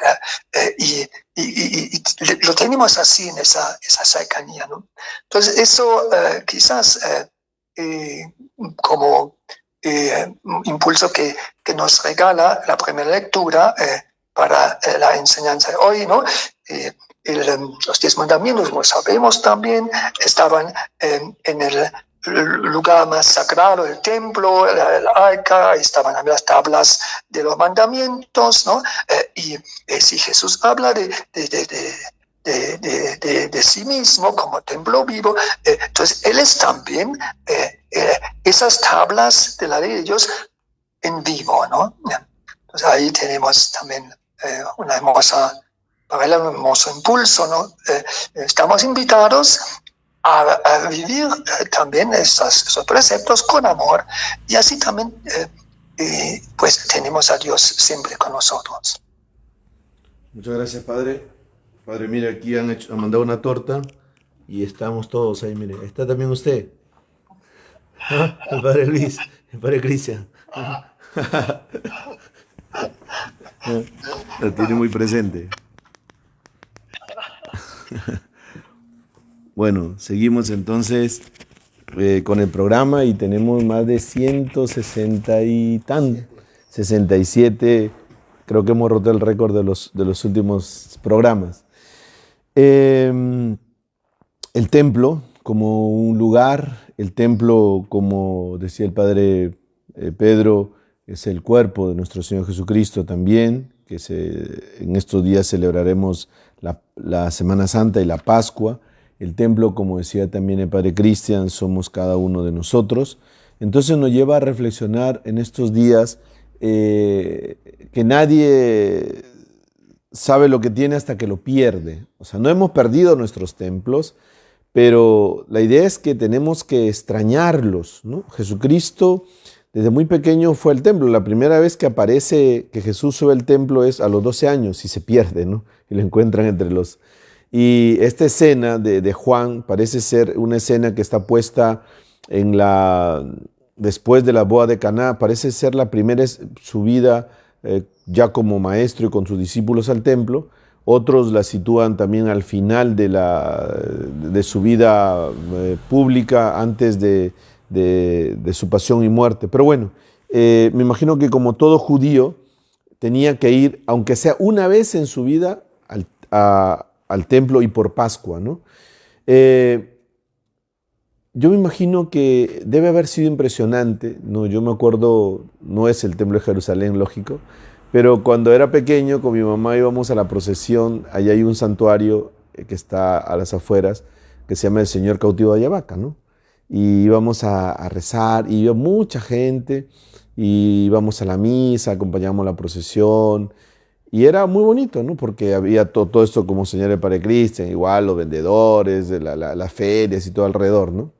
y lo tenemos así en esa cercanía, ¿no? Entonces, eso quizás como impulso que nos regala la primera lectura para la enseñanza de hoy, ¿no? Los 10 mandamientos, como sabemos también, estaban en el lugar más sagrado, el templo, el arca, estaban las tablas de los mandamientos, ¿no? Y si Jesús habla de sí mismo como templo vivo, entonces Él es también esas tablas de la ley de Dios en vivo, ¿no? Entonces ahí tenemos también un hermoso impulso, ¿no? Estamos invitados a vivir también esos preceptos con amor y así también pues tenemos a Dios siempre con nosotros. Muchas gracias, Padre. Padre, mire, aquí han mandado una torta y estamos todos ahí, mire. ¿Está también usted? ¿Ah? El Padre Luis, el Padre Cristian. Lo tiene muy presente. Bueno, seguimos entonces con el programa y tenemos más de 67, creo que hemos roto el récord de los últimos programas. El templo como un lugar, el templo, como decía el Padre Pedro, es el cuerpo de nuestro Señor Jesucristo también, que en estos días celebraremos la Semana Santa y la Pascua. El templo, como decía también el Padre Cristian, somos cada uno de nosotros. Entonces nos lleva a reflexionar en estos días que nadie sabe lo que tiene hasta que lo pierde. O sea, no hemos perdido nuestros templos, pero la idea es que tenemos que extrañarlos, ¿no? Jesucristo desde muy pequeño fue al templo. La primera vez que aparece que Jesús sube al templo es a los 12 años y se pierde, ¿no? Y lo encuentran entre los... Y esta escena de Juan parece ser una escena que está puesta después de la boda de Caná, parece ser la primera subida ya como maestro y con sus discípulos al templo. Otros la sitúan también al final de su vida pública, antes de su pasión y muerte. Pero bueno, me imagino que como todo judío tenía que ir, aunque sea una vez en su vida, al templo y por Pascua, ¿no? Yo me imagino que debe haber sido impresionante, ¿no? Yo me acuerdo, no es el templo de Jerusalén, lógico, pero cuando era pequeño con mi mamá íbamos a la procesión. Allá hay un santuario que está a las afueras, que se llama el Señor Cautivo de Ayabaca, ¿no? Y íbamos a rezar y iba mucha gente y íbamos a la misa, acompañamos la procesión. Y era muy bonito, ¿no? Porque había todo esto, como señala el Padre Cristian, igual los vendedores, las ferias y todo alrededor, ¿no?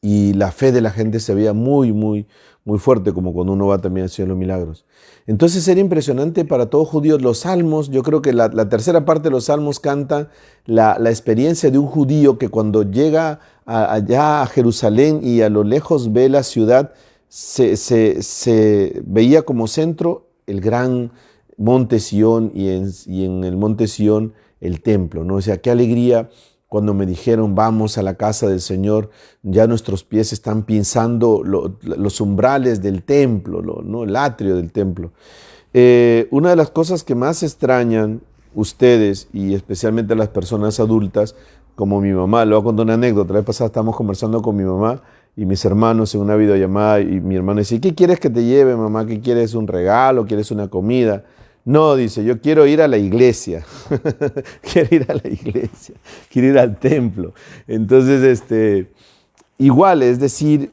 Y la fe de la gente se veía muy, muy, muy fuerte, como cuando uno va también al Señor de los Milagros. Entonces era impresionante para todos judíos. Los salmos, yo creo que la tercera parte de los salmos canta la experiencia de un judío que cuando llega allá a Jerusalén y a lo lejos ve la ciudad, se veía como centro el gran monte Sión y en el monte Sión el templo, ¿no? O sea, qué alegría cuando me dijeron vamos a la casa del Señor, ya nuestros pies están pisando los umbrales del templo, ¿no? El atrio del templo. Una de las cosas que más extrañan ustedes y especialmente las personas adultas, como mi mamá, le voy a contar una anécdota. La vez pasada estábamos conversando con mi mamá y mis hermanos en una videollamada y mi hermano decía, ¿qué quieres que te lleve, mamá? ¿Qué quieres? ¿Un regalo? ¿Quieres una comida? No, dice, yo quiero ir a la iglesia, quiero ir a la iglesia, quiero ir al templo. Entonces, igual, es decir,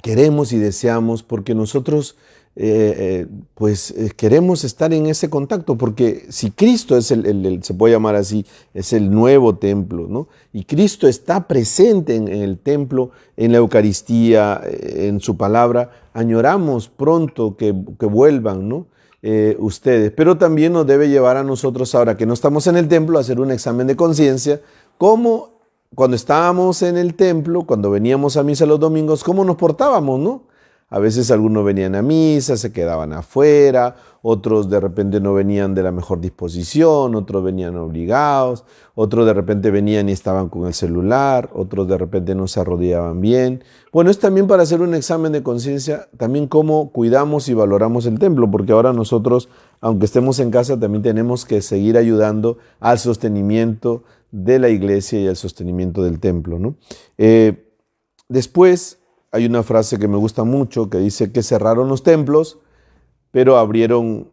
queremos y deseamos porque nosotros queremos estar en ese contacto, porque si Cristo es se puede llamar así, es el nuevo templo, ¿no? Y Cristo está presente en el templo, en la Eucaristía, en su palabra, añoramos pronto que vuelvan, ¿no? ustedes. Pero también nos debe llevar a nosotros, ahora que no estamos en el templo, a hacer un examen de conciencia, como cuando estábamos en el templo, cuando veníamos a misa los domingos, cómo nos portábamos, ¿no? A veces algunos venían a misa, se quedaban afuera, otros de repente no venían de la mejor disposición, otros venían obligados, otros de repente venían y estaban con el celular, otros de repente no se arrodillaban bien. Bueno, es también para hacer un examen de conciencia, también cómo cuidamos y valoramos el templo, porque ahora nosotros, aunque estemos en casa, también tenemos que seguir ayudando al sostenimiento de la iglesia y al sostenimiento del templo, ¿no? Después hay una frase que me gusta mucho que dice que cerraron los templos, pero abrieron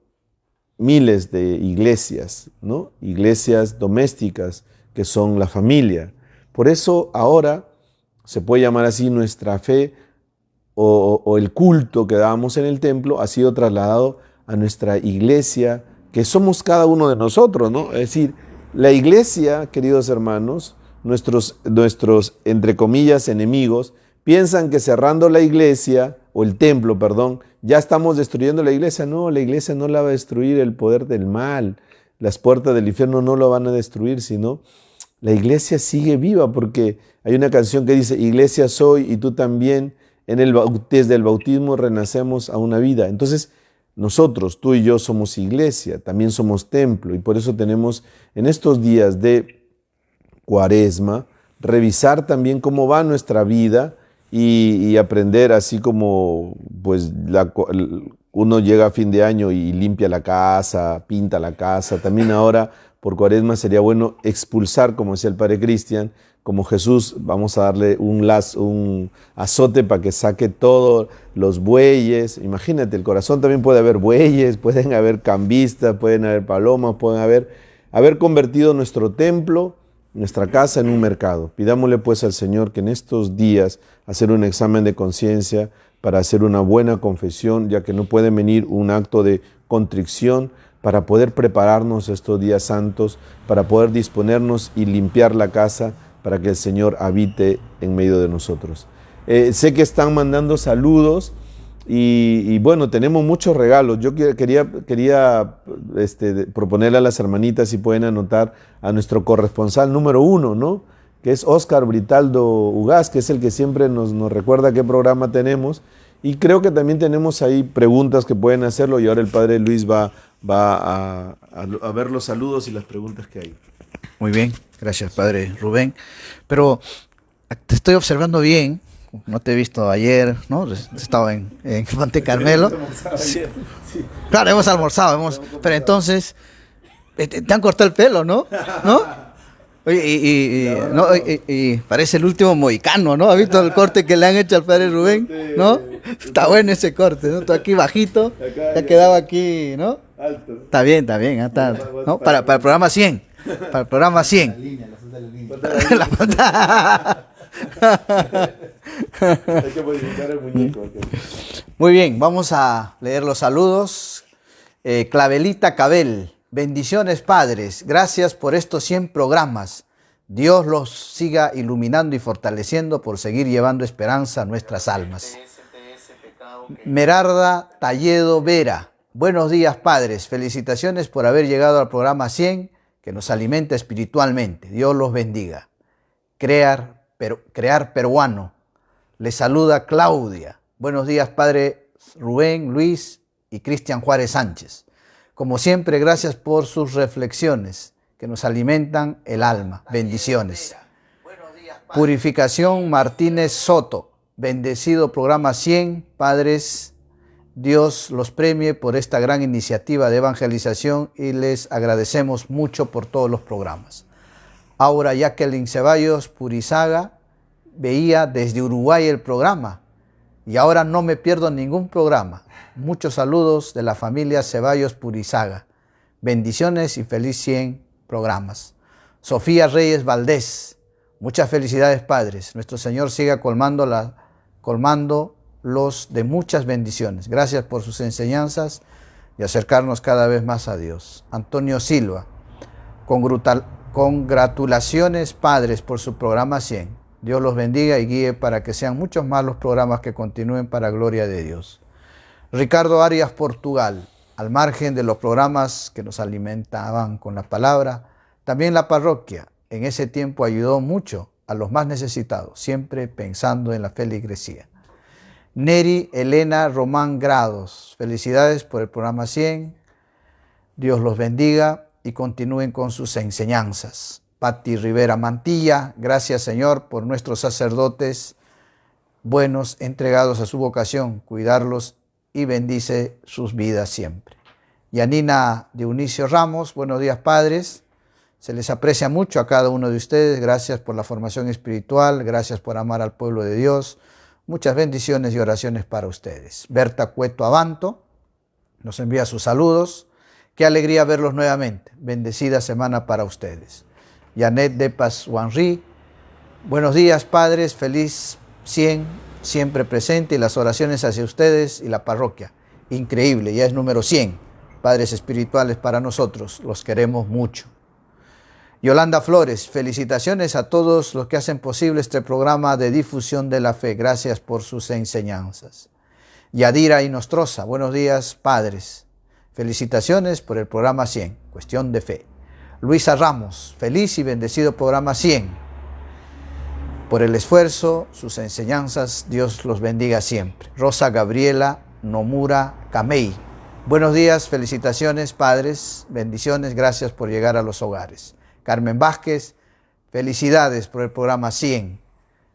miles de iglesias, ¿no? Iglesias domésticas que son la familia. Por eso ahora se puede llamar así nuestra fe o el culto que dábamos en el templo ha sido trasladado a nuestra iglesia, que somos cada uno de nosotros, ¿no? Es decir, la iglesia, queridos hermanos, nuestros entre comillas, enemigos, piensan que cerrando la iglesia, o el templo, perdón, ya estamos destruyendo la iglesia. No, la iglesia no la va a destruir el poder del mal. Las puertas del infierno no lo van a destruir, sino la iglesia sigue viva, porque hay una canción que dice, iglesia soy y tú también, desde el bautismo renacemos a una vida. Entonces, nosotros, tú y yo somos iglesia, también somos templo, y por eso tenemos en estos días de Cuaresma, revisar también cómo va nuestra vida, y aprender, así como pues uno llega a fin de año y limpia la casa, pinta la casa. También ahora por Cuaresma sería bueno expulsar, como decía el Padre Cristian, como Jesús, vamos a darle un azote para que saque todos los bueyes. Imagínate, el corazón también puede haber bueyes, pueden haber cambistas, pueden haber palomas, pueden haber convertido nuestro templo, nuestra casa en un mercado. Pidámosle pues al Señor que en estos días hacer un examen de conciencia para hacer una buena confesión, ya que no puede venir un acto de contrición, para poder prepararnos estos días santos, para poder disponernos y limpiar la casa para que el Señor habite en medio de nosotros. Sé que están mandando saludos y bueno, tenemos muchos regalos. Yo quería proponerle a las hermanitas si pueden anotar a nuestro corresponsal número 1, ¿no? Que es Óscar Britaldo Ugaz, que es el que siempre nos recuerda qué programa tenemos. Y creo que también tenemos ahí preguntas que pueden hacerlo, y ahora el Padre Luis va a ver los saludos y las preguntas que hay. Muy bien, gracias Padre Rubén. Pero te estoy observando bien, no te he visto ayer, ¿no? Estaba en Monte Carmelo. Sí. Claro, hemos almorzado, pero entonces te han cortado el pelo, ¿no? Oye, y parece el último mohicano, ¿no? ¿Has visto el corte que le han hecho al Padre Rubén? ¿No? Está bueno ese corte, ¿no? Tú aquí bajito, te ha quedado aquí, ¿no? Alto. Está bien, ¿no? Para el programa 100. Para el programa 100. Hay que modificar el muñeco. Muy bien, vamos a leer los saludos. Clavelita Cabel. Bendiciones, padres. Gracias por estos 100 programas. Dios los siga iluminando y fortaleciendo por seguir llevando esperanza a nuestras almas. Merarda Talledo Vera. Buenos días, padres. Felicitaciones por haber llegado al programa 100, que nos alimenta espiritualmente. Dios los bendiga. Crear peruano. Les saluda Claudia. Buenos días, padre Rubén, Luis y Cristian Juárez Sánchez. Como siempre, gracias por sus reflexiones que nos alimentan el alma. Bendiciones. Purificación Martínez Soto. Bendecido programa 100. Padres, Dios los premie por esta gran iniciativa de evangelización y les agradecemos mucho por todos los programas. Aura Jacqueline Ceballos Purizaga. Veía desde Uruguay el programa y ahora no me pierdo ningún programa. Muchos saludos de la familia Ceballos Purizaga. Bendiciones y feliz 100 programas. Sofía Reyes Valdés. Muchas felicidades, padres. Nuestro Señor siga colmándolos de muchas bendiciones. Gracias por sus enseñanzas y acercarnos cada vez más a Dios. Antonio Silva. Congratulaciones, padres, por su programa 100. Dios los bendiga y guíe para que sean muchos más los programas que continúen para gloria de Dios. Ricardo Arias Portugal. al margen de los programas que nos alimentaban con la palabra, también la parroquia en ese tiempo ayudó mucho a los más necesitados, siempre pensando en la feligresía. Neri Elena Román Grados, felicidades por el programa 100. Dios los bendiga y continúen con sus enseñanzas. Patti Rivera Mantilla, gracias Señor por nuestros sacerdotes buenos, entregados a su vocación, cuidarlos y bendice sus vidas siempre. Yanina Dionisio Ramos, buenos días padres. Se les aprecia mucho a cada uno de ustedes. Gracias por la formación espiritual, gracias por amar al pueblo de Dios. Muchas bendiciones y oraciones para ustedes. Berta Cueto Abanto nos envía sus saludos. Qué alegría verlos nuevamente. Bendecida semana para ustedes. Janet Depas Wanri, buenos días padres, feliz 100, siempre presente, y las oraciones hacia ustedes y la parroquia. Increíble, ya es número 100. Padres espirituales para nosotros, los queremos mucho. Yolanda Flores, felicitaciones a todos los que hacen posible este programa de difusión de la fe. Gracias por sus enseñanzas. Yadira Inostroza, buenos días padres. Felicitaciones por el programa 100, Cuestión de Fe. Luisa Ramos, feliz y bendecido programa 100. Por el esfuerzo, sus enseñanzas, Dios los bendiga siempre. Rosa Gabriela Nomura Kamei, buenos días, felicitaciones padres, bendiciones, gracias por llegar a los hogares. Carmen Vázquez, felicidades por el programa 100.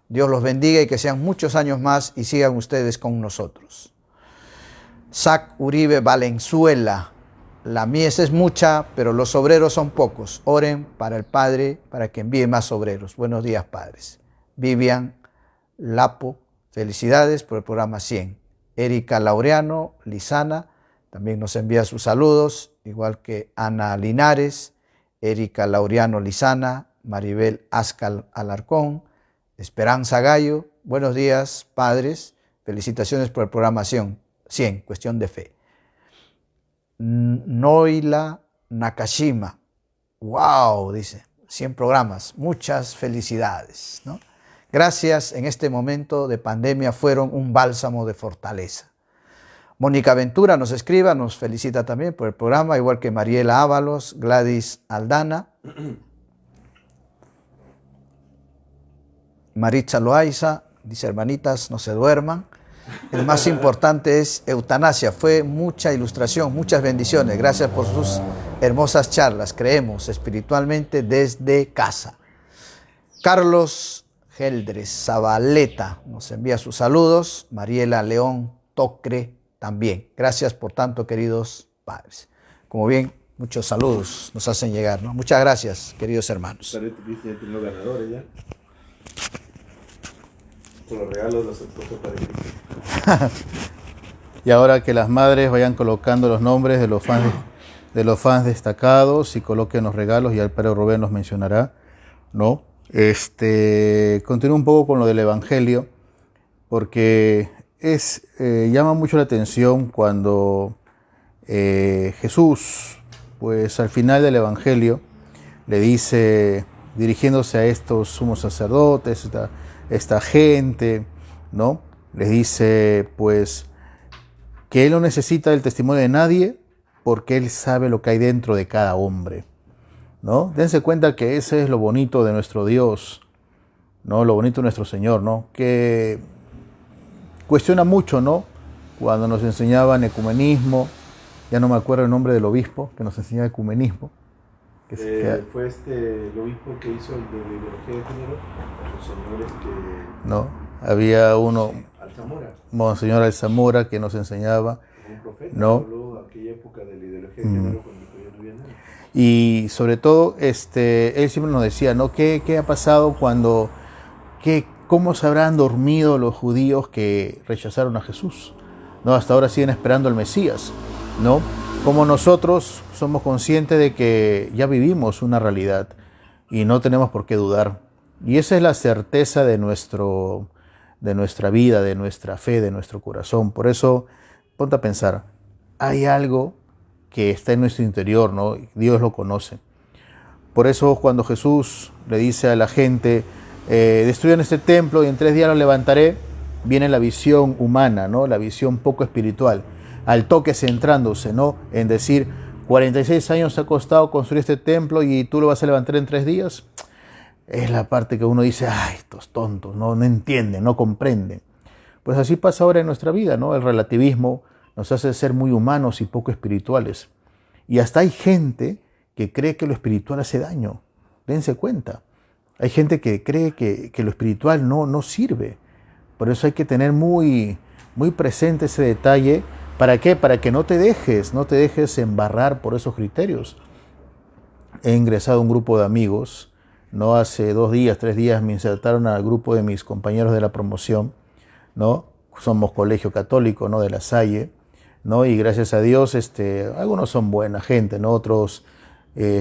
Dios los bendiga y que sean muchos años más y sigan ustedes con nosotros. Zac Uribe Valenzuela, la mies es mucha, pero los obreros son pocos. Oren para el Padre para que envíe más obreros. Buenos días, padres. Vivian Lapo, felicidades por el programa 100. Erika Laureano Lizana también nos envía sus saludos, igual que Ana Linares, Erika Laureano Lizana, Maribel Ascal Alarcón, Esperanza Gallo. Buenos días, padres. Felicitaciones por el programa 100, Cuestión de Fe. Noila Nakashima, wow, dice, 100 programas, muchas felicidades, ¿no? Gracias, en este momento de pandemia fueron un bálsamo de fortaleza. Mónica Ventura nos escribe, nos felicita también por el programa, igual que Mariela Ábalos, Gladys Aldana, Maritza Loaiza, dice hermanitas, no se duerman. El más importante es eutanasia. Fue mucha ilustración, muchas bendiciones. Gracias por sus hermosas charlas. Creemos espiritualmente desde casa. Carlos Geldres Zabaleta nos envía sus saludos. Mariela León Tocre también. Gracias por tanto, queridos padres. Como bien, muchos saludos nos hacen llegar, ¿no? Muchas gracias, queridos hermanos. Los regalos los esposos para Y ahora que las madres vayan colocando los nombres de los fans destacados y coloquen los regalos, ya el padre Rubén los mencionará, ¿no? Continúo un poco con lo del Evangelio, porque llama mucho la atención cuando Jesús, pues al final del Evangelio, le dice, dirigiéndose a estos sumos sacerdotes, esta gente, ¿no? Les dice, pues, que Él no necesita el testimonio de nadie porque Él sabe lo que hay dentro de cada hombre, ¿no? Dense cuenta que ese es lo bonito de nuestro Dios, ¿no? Lo bonito de nuestro Señor, ¿no? Que cuestiona mucho, ¿no? Cuando nos enseñaban ecumenismo, ya no me acuerdo el nombre del obispo que nos enseñaba ecumenismo. Fue el obispo que hizo el de la ideología de género, los señores que... No, había uno, Alzamora. Monseñor Alzamora, que nos enseñaba, Un profeta, ¿no? habló aquella época de la ideología de género cuando todavía no había nada. Y sobre todo, él siempre nos decía, ¿no? ¿Qué ha pasado cuando, cómo se habrán dormido los judíos que rechazaron a Jesús? ¿No? Hasta ahora siguen esperando al Mesías, ¿no? Como nosotros somos conscientes de que ya vivimos una realidad y no tenemos por qué dudar. Y esa es la certeza de nuestra vida, de nuestra fe, de nuestro corazón. Por eso, ponte a pensar, hay algo que está en nuestro interior, ¿no? Dios lo conoce. Por eso cuando Jesús le dice a la gente, destruyan este templo y en 3 días lo levantaré, viene la visión humana, ¿no? La visión poco espiritual. al toque centrándose, ¿no? En decir, 46 años ha costado construir este templo y tú lo vas a levantar en 3 días. Es la parte que uno dice, ay, estos tontos, no entienden, no comprenden. Pues así pasa ahora en nuestra vida, ¿no? El relativismo nos hace ser muy humanos y poco espirituales. Y hasta hay gente que cree que lo espiritual hace daño. Dense cuenta. Hay gente que cree que lo espiritual no sirve. Por eso hay que tener muy presente ese detalle. ¿Para qué? Para que no te dejes embarrar por esos criterios. He ingresado a un grupo de amigos, no hace 2 días, 3 días me insertaron al grupo de mis compañeros de la promoción, ¿no? Somos colegio católico, ¿no? De La Salle, ¿no? Y gracias a Dios, algunos son buena gente, ¿no? Otros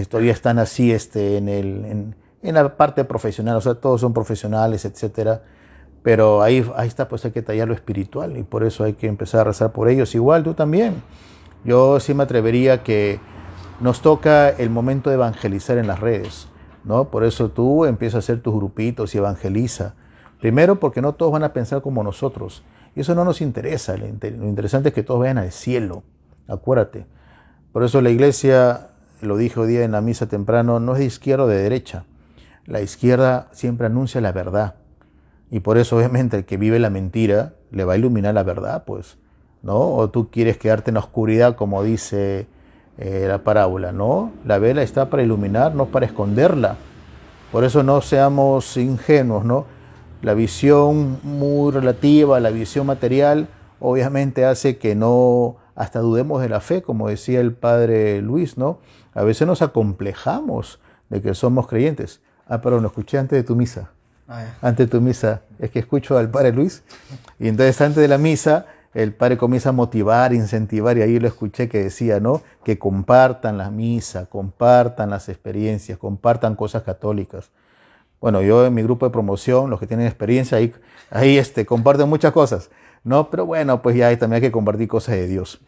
todavía están así, en la parte profesional, o sea, todos son profesionales, etcétera. Pero ahí está, pues hay que tallar lo espiritual y por eso hay que empezar a rezar por ellos. Igual tú también. Yo sí me atrevería a que nos toca el momento de evangelizar en las redes, ¿no? Por eso tú empiezas a hacer tus grupitos y evangeliza. Primero porque no todos van a pensar como nosotros. Y eso no nos interesa. Lo interesante es que todos vayan al cielo. Acuérdate. Por eso la iglesia, lo dije hoy día en la misa temprano, no es de izquierda o de derecha. La izquierda siempre anuncia la verdad. Y por eso obviamente el que vive la mentira le va a iluminar la verdad, pues, ¿no? O tú quieres quedarte en la oscuridad como dice la parábola, ¿no? La vela está para iluminar, no para esconderla. Por eso no seamos ingenuos, ¿no? La visión muy relativa, la visión material, obviamente hace que no, hasta dudemos de la fe, como decía el padre Luis, ¿no? A veces nos acomplejamos de que somos creyentes. Perdón, lo escuché antes de tu misa. Antes de tu misa, es que escucho al padre Luis y entonces antes de la misa el padre comienza a motivar, incentivar y ahí lo escuché que decía, ¿no? Que compartan la misa, compartan las experiencias, compartan cosas católicas. Bueno, yo en mi grupo de promoción, los que tienen experiencia, ahí comparten muchas cosas, ¿no? Pero bueno, pues ya también hay que compartir cosas de Dios.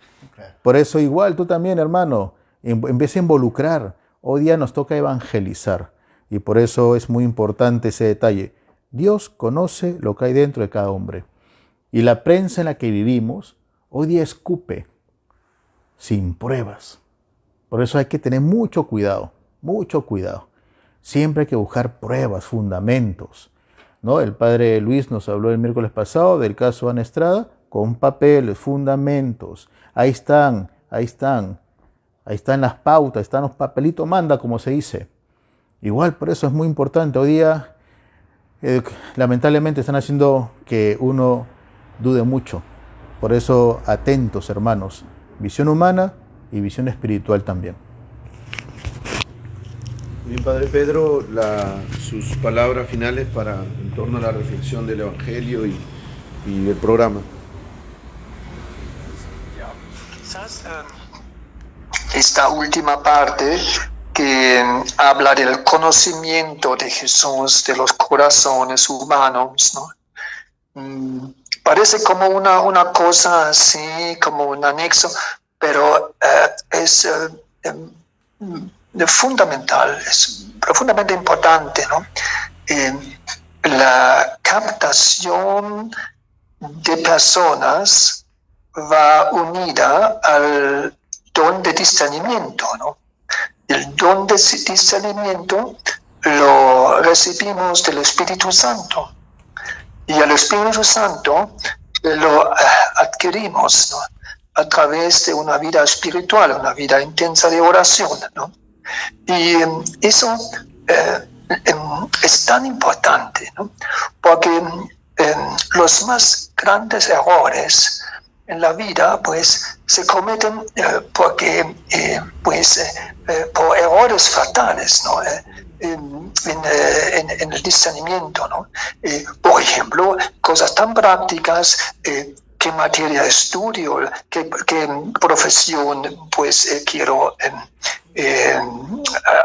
Por eso igual tú también, hermano, empieza a involucrar. Hoy día nos toca evangelizar. Y por eso es muy importante ese detalle. Dios conoce lo que hay dentro de cada hombre. Y la prensa en la que vivimos hoy día escupe sin pruebas. Por eso hay que tener mucho cuidado, mucho cuidado. Siempre hay que buscar pruebas, fundamentos, ¿no? El padre Luis nos habló el miércoles pasado del caso Ana Estrada con papeles, fundamentos. Ahí están las pautas, están los papelitos manda, como se dice. Igual, por eso es muy importante. Hoy día, lamentablemente, están haciendo que uno dude mucho. Por eso, atentos, hermanos. Visión humana y visión espiritual también. Bien, Padre Pedro, sus palabras finales en torno a la reflexión del Evangelio y el programa. Quizás esta última parte que habla del conocimiento de Jesús, de los corazones humanos, ¿no? Parece como una cosa así, como un anexo, pero es fundamental, es profundamente importante, ¿no? La captación de personas va unida al don de discernimiento, ¿no? El don de discernimiento lo recibimos del Espíritu Santo y el Espíritu Santo lo adquirimos, ¿no? A través de una vida espiritual, una vida intensa de oración, ¿no? Y eso es tan importante, ¿no? Porque los más grandes errores en la vida pues se cometen porque por errores fatales, ¿no? En el discernimiento, ¿no? Por ejemplo, cosas tan prácticas, qué materia de estudio, qué profesión pues quiero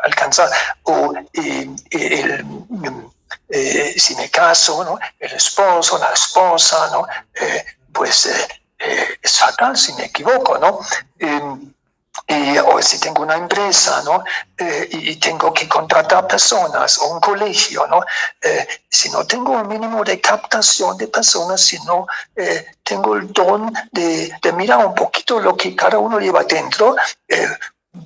alcanzar, o si me caso, ¿no? El esposo, la esposa, ¿no? Es fatal si me equivoco, ¿no? o si tengo una empresa, ¿no? Y tengo que contratar personas o un colegio, ¿no? Si no tengo un mínimo de captación de personas, si no tengo el don de mirar un poquito lo que cada uno lleva dentro,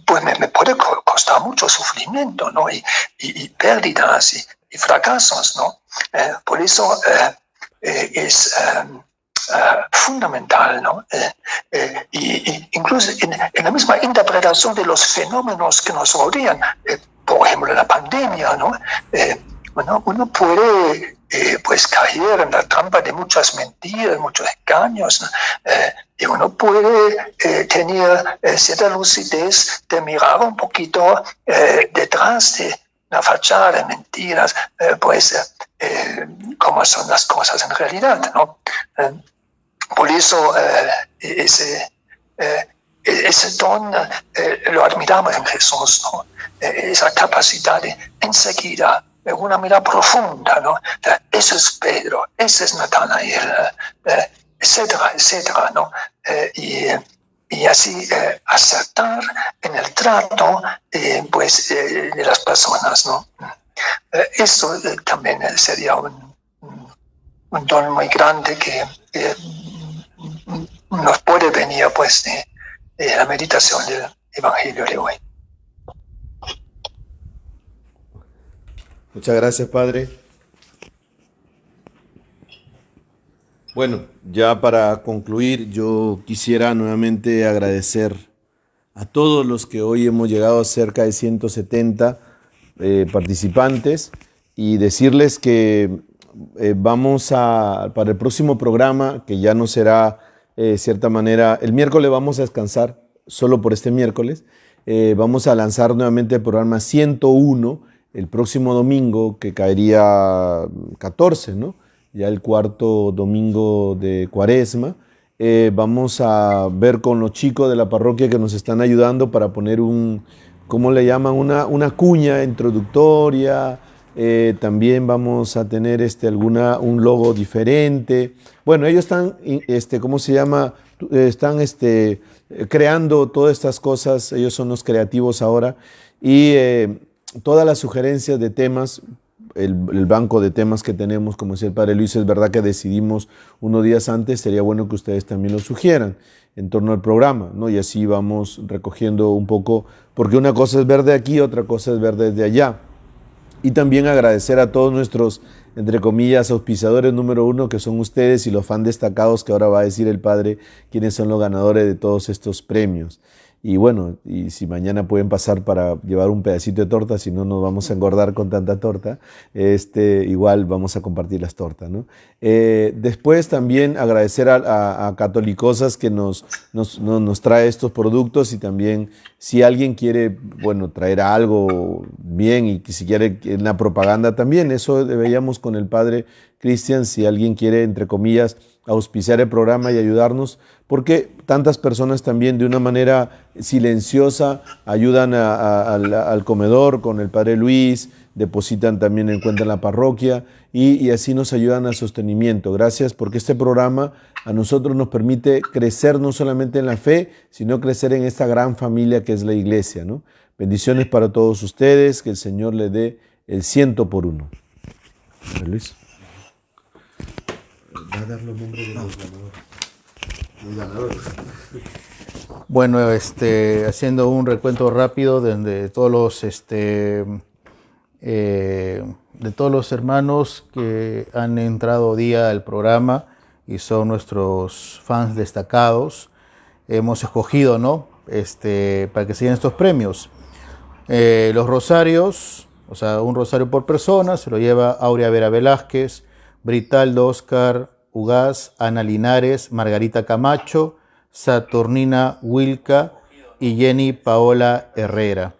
pues me puede costar mucho sufrimiento, ¿no? Y pérdidas y fracasos, ¿no? Por eso es fundamental, ¿no? Y incluso en la misma interpretación de los fenómenos que nos rodean, por ejemplo, la pandemia, ¿no? Uno puede pues caer en la trampa de muchas mentiras, muchos engaños, ¿no? Y uno puede tener cierta lucidez de mirar un poquito detrás de la fachada de mentiras, pues cómo son las cosas en realidad, ¿no? Por eso ese don lo admiramos en Jesús, ¿no? Esa capacidad de enseguida, una mirada profunda, ¿no? Ese es Pedro, ese es Natanael, etcétera, etcétera, ¿no? Y así acertar en el trato pues, de las personas, ¿no? Eso también sería un don muy grande que nos puede venir pues de la meditación del Evangelio de hoy. Muchas gracias, Padre. Bueno, ya para concluir, yo quisiera nuevamente agradecer a todos los que hoy hemos llegado a cerca de 170 participantes y decirles que para el próximo programa, que ya no será de cierta manera, el miércoles vamos a descansar solo por este miércoles, vamos a lanzar nuevamente el programa 101 el próximo domingo, que caería 14, ¿no? Ya el cuarto domingo de Cuaresma. Vamos a ver con los chicos de la parroquia que nos están ayudando para poner ¿cómo le llaman? Una cuña introductoria. También vamos a tener un logo diferente. Bueno, ellos están, ¿cómo se llama? Están creando todas estas cosas. Ellos son los creativos ahora. Y todas las sugerencias de temas, el banco de temas que tenemos, como decía el Padre Luis, es verdad que decidimos unos días antes, sería bueno que ustedes también lo sugieran en torno al programa, ¿no? Y así vamos recogiendo un poco, porque una cosa es ver de aquí, otra cosa es ver desde allá. Y también agradecer a todos nuestros, entre comillas, auspiciadores número 1, que son ustedes, y los fan destacados, que ahora va a decir el Padre quiénes son los ganadores de todos estos premios. Y bueno, y si mañana pueden pasar para llevar un pedacito de torta, si no nos vamos a engordar con tanta torta, igual vamos a compartir las tortas, ¿no? Después también agradecer a Catolicosas que nos trae estos productos, y también si alguien quiere, bueno, traer algo bien, y si quiere en la propaganda también, eso veíamos con el Padre Cristian, si alguien quiere, entre comillas, auspiciar el programa y ayudarnos, porque tantas personas también de una manera silenciosa ayudan al comedor con el Padre Luis, depositan también en cuenta en la parroquia y así nos ayudan al sostenimiento. Gracias, porque este programa a nosotros nos permite crecer no solamente en la fe, sino crecer en esta gran familia que es la Iglesia, ¿no? Bendiciones para todos ustedes, que el Señor le dé el 100 por 1. Padre Luis. Va a dar los nombres de los ganadores. Bueno, haciendo un recuento rápido de todos los hermanos que han entrado hoy día al programa y son nuestros fans destacados, hemos escogido, ¿no? Para que se den estos premios. Los rosarios, o sea, un rosario por persona, se lo lleva Aurea Vera Velázquez, Britaldo Oscar Ugaz, Ana Linares, Margarita Camacho, Saturnina Wilca y Jenny Paola Herrera.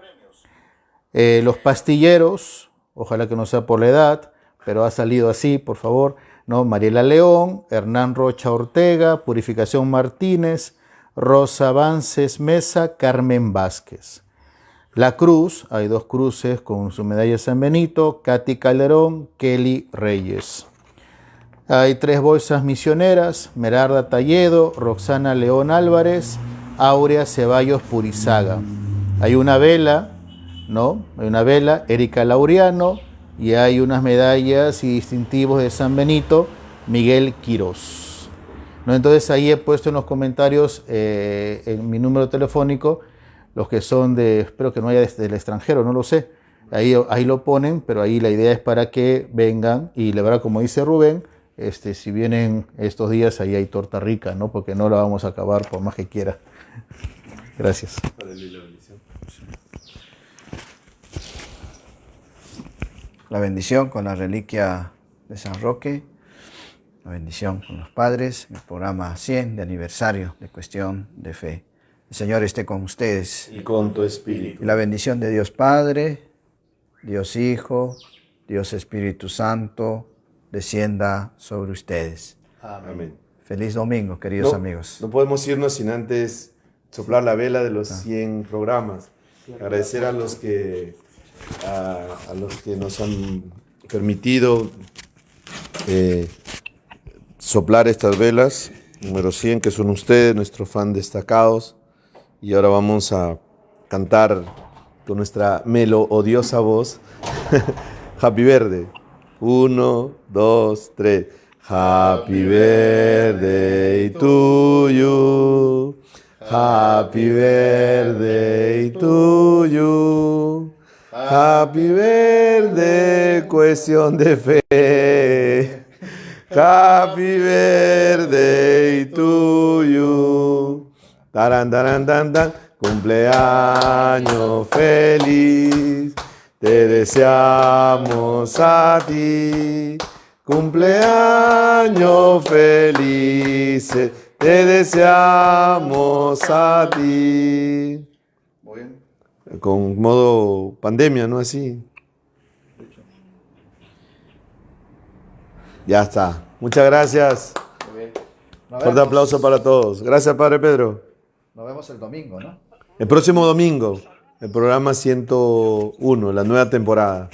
Los pastilleros, ojalá que no sea por la edad, pero ha salido así, por favor, ¿no? Mariela León, Hernán Rocha Ortega, Purificación Martínez, Rosa Vances Mesa, Carmen Vázquez. La cruz, hay 2 cruces con su medalla San Benito, Katy Calderón, Kelly Reyes. Hay 3 bolsas misioneras, Merarda Talledo, Roxana León Álvarez, Áurea Ceballos Purizaga. Hay una vela, ¿no? Hay una vela, Erika Laureano, y hay unas medallas y distintivos de San Benito, Miguel Quirós, ¿no? Entonces ahí he puesto en los comentarios en mi número telefónico, los que son de, espero que no haya desde el extranjero, no lo sé, ahí lo ponen, pero ahí la idea es para que vengan y la verdad, como dice Rubén, si vienen estos días, ahí hay torta rica, ¿no? Porque no la vamos a acabar por más que quiera. Gracias. La bendición con la reliquia de San Roque, la bendición con los padres, el programa 100 de aniversario de Cuestión de Fe. El Señor esté con ustedes. Y con tu espíritu. Y la bendición de Dios Padre, Dios Hijo, Dios Espíritu Santo, descienda sobre ustedes. Amén. Feliz domingo, queridos amigos. No podemos irnos sin antes soplar la vela de los 100 programas. Agradecer a los que nos han permitido soplar estas velas, número 100, que son ustedes, nuestros fans destacados. Y ahora vamos a cantar con nuestra melodiosa voz Happy Birthday. 1, 2, 3. Happy birthday to you. Happy birthday to you. Happy birthday, Cuestión de Fe. Happy birthday to you. Taran, taran, tan, tan. Cumpleaños feliz. Te deseamos a ti. Cumpleaños felices. Te deseamos a ti. Muy bien. Con modo pandemia, ¿no? Así. Ya está. Muchas gracias. Muy bien. Fuerte aplauso para todos. Gracias, Padre Pedro. Nos vemos el domingo, ¿no? El próximo domingo, el programa 101, la nueva temporada.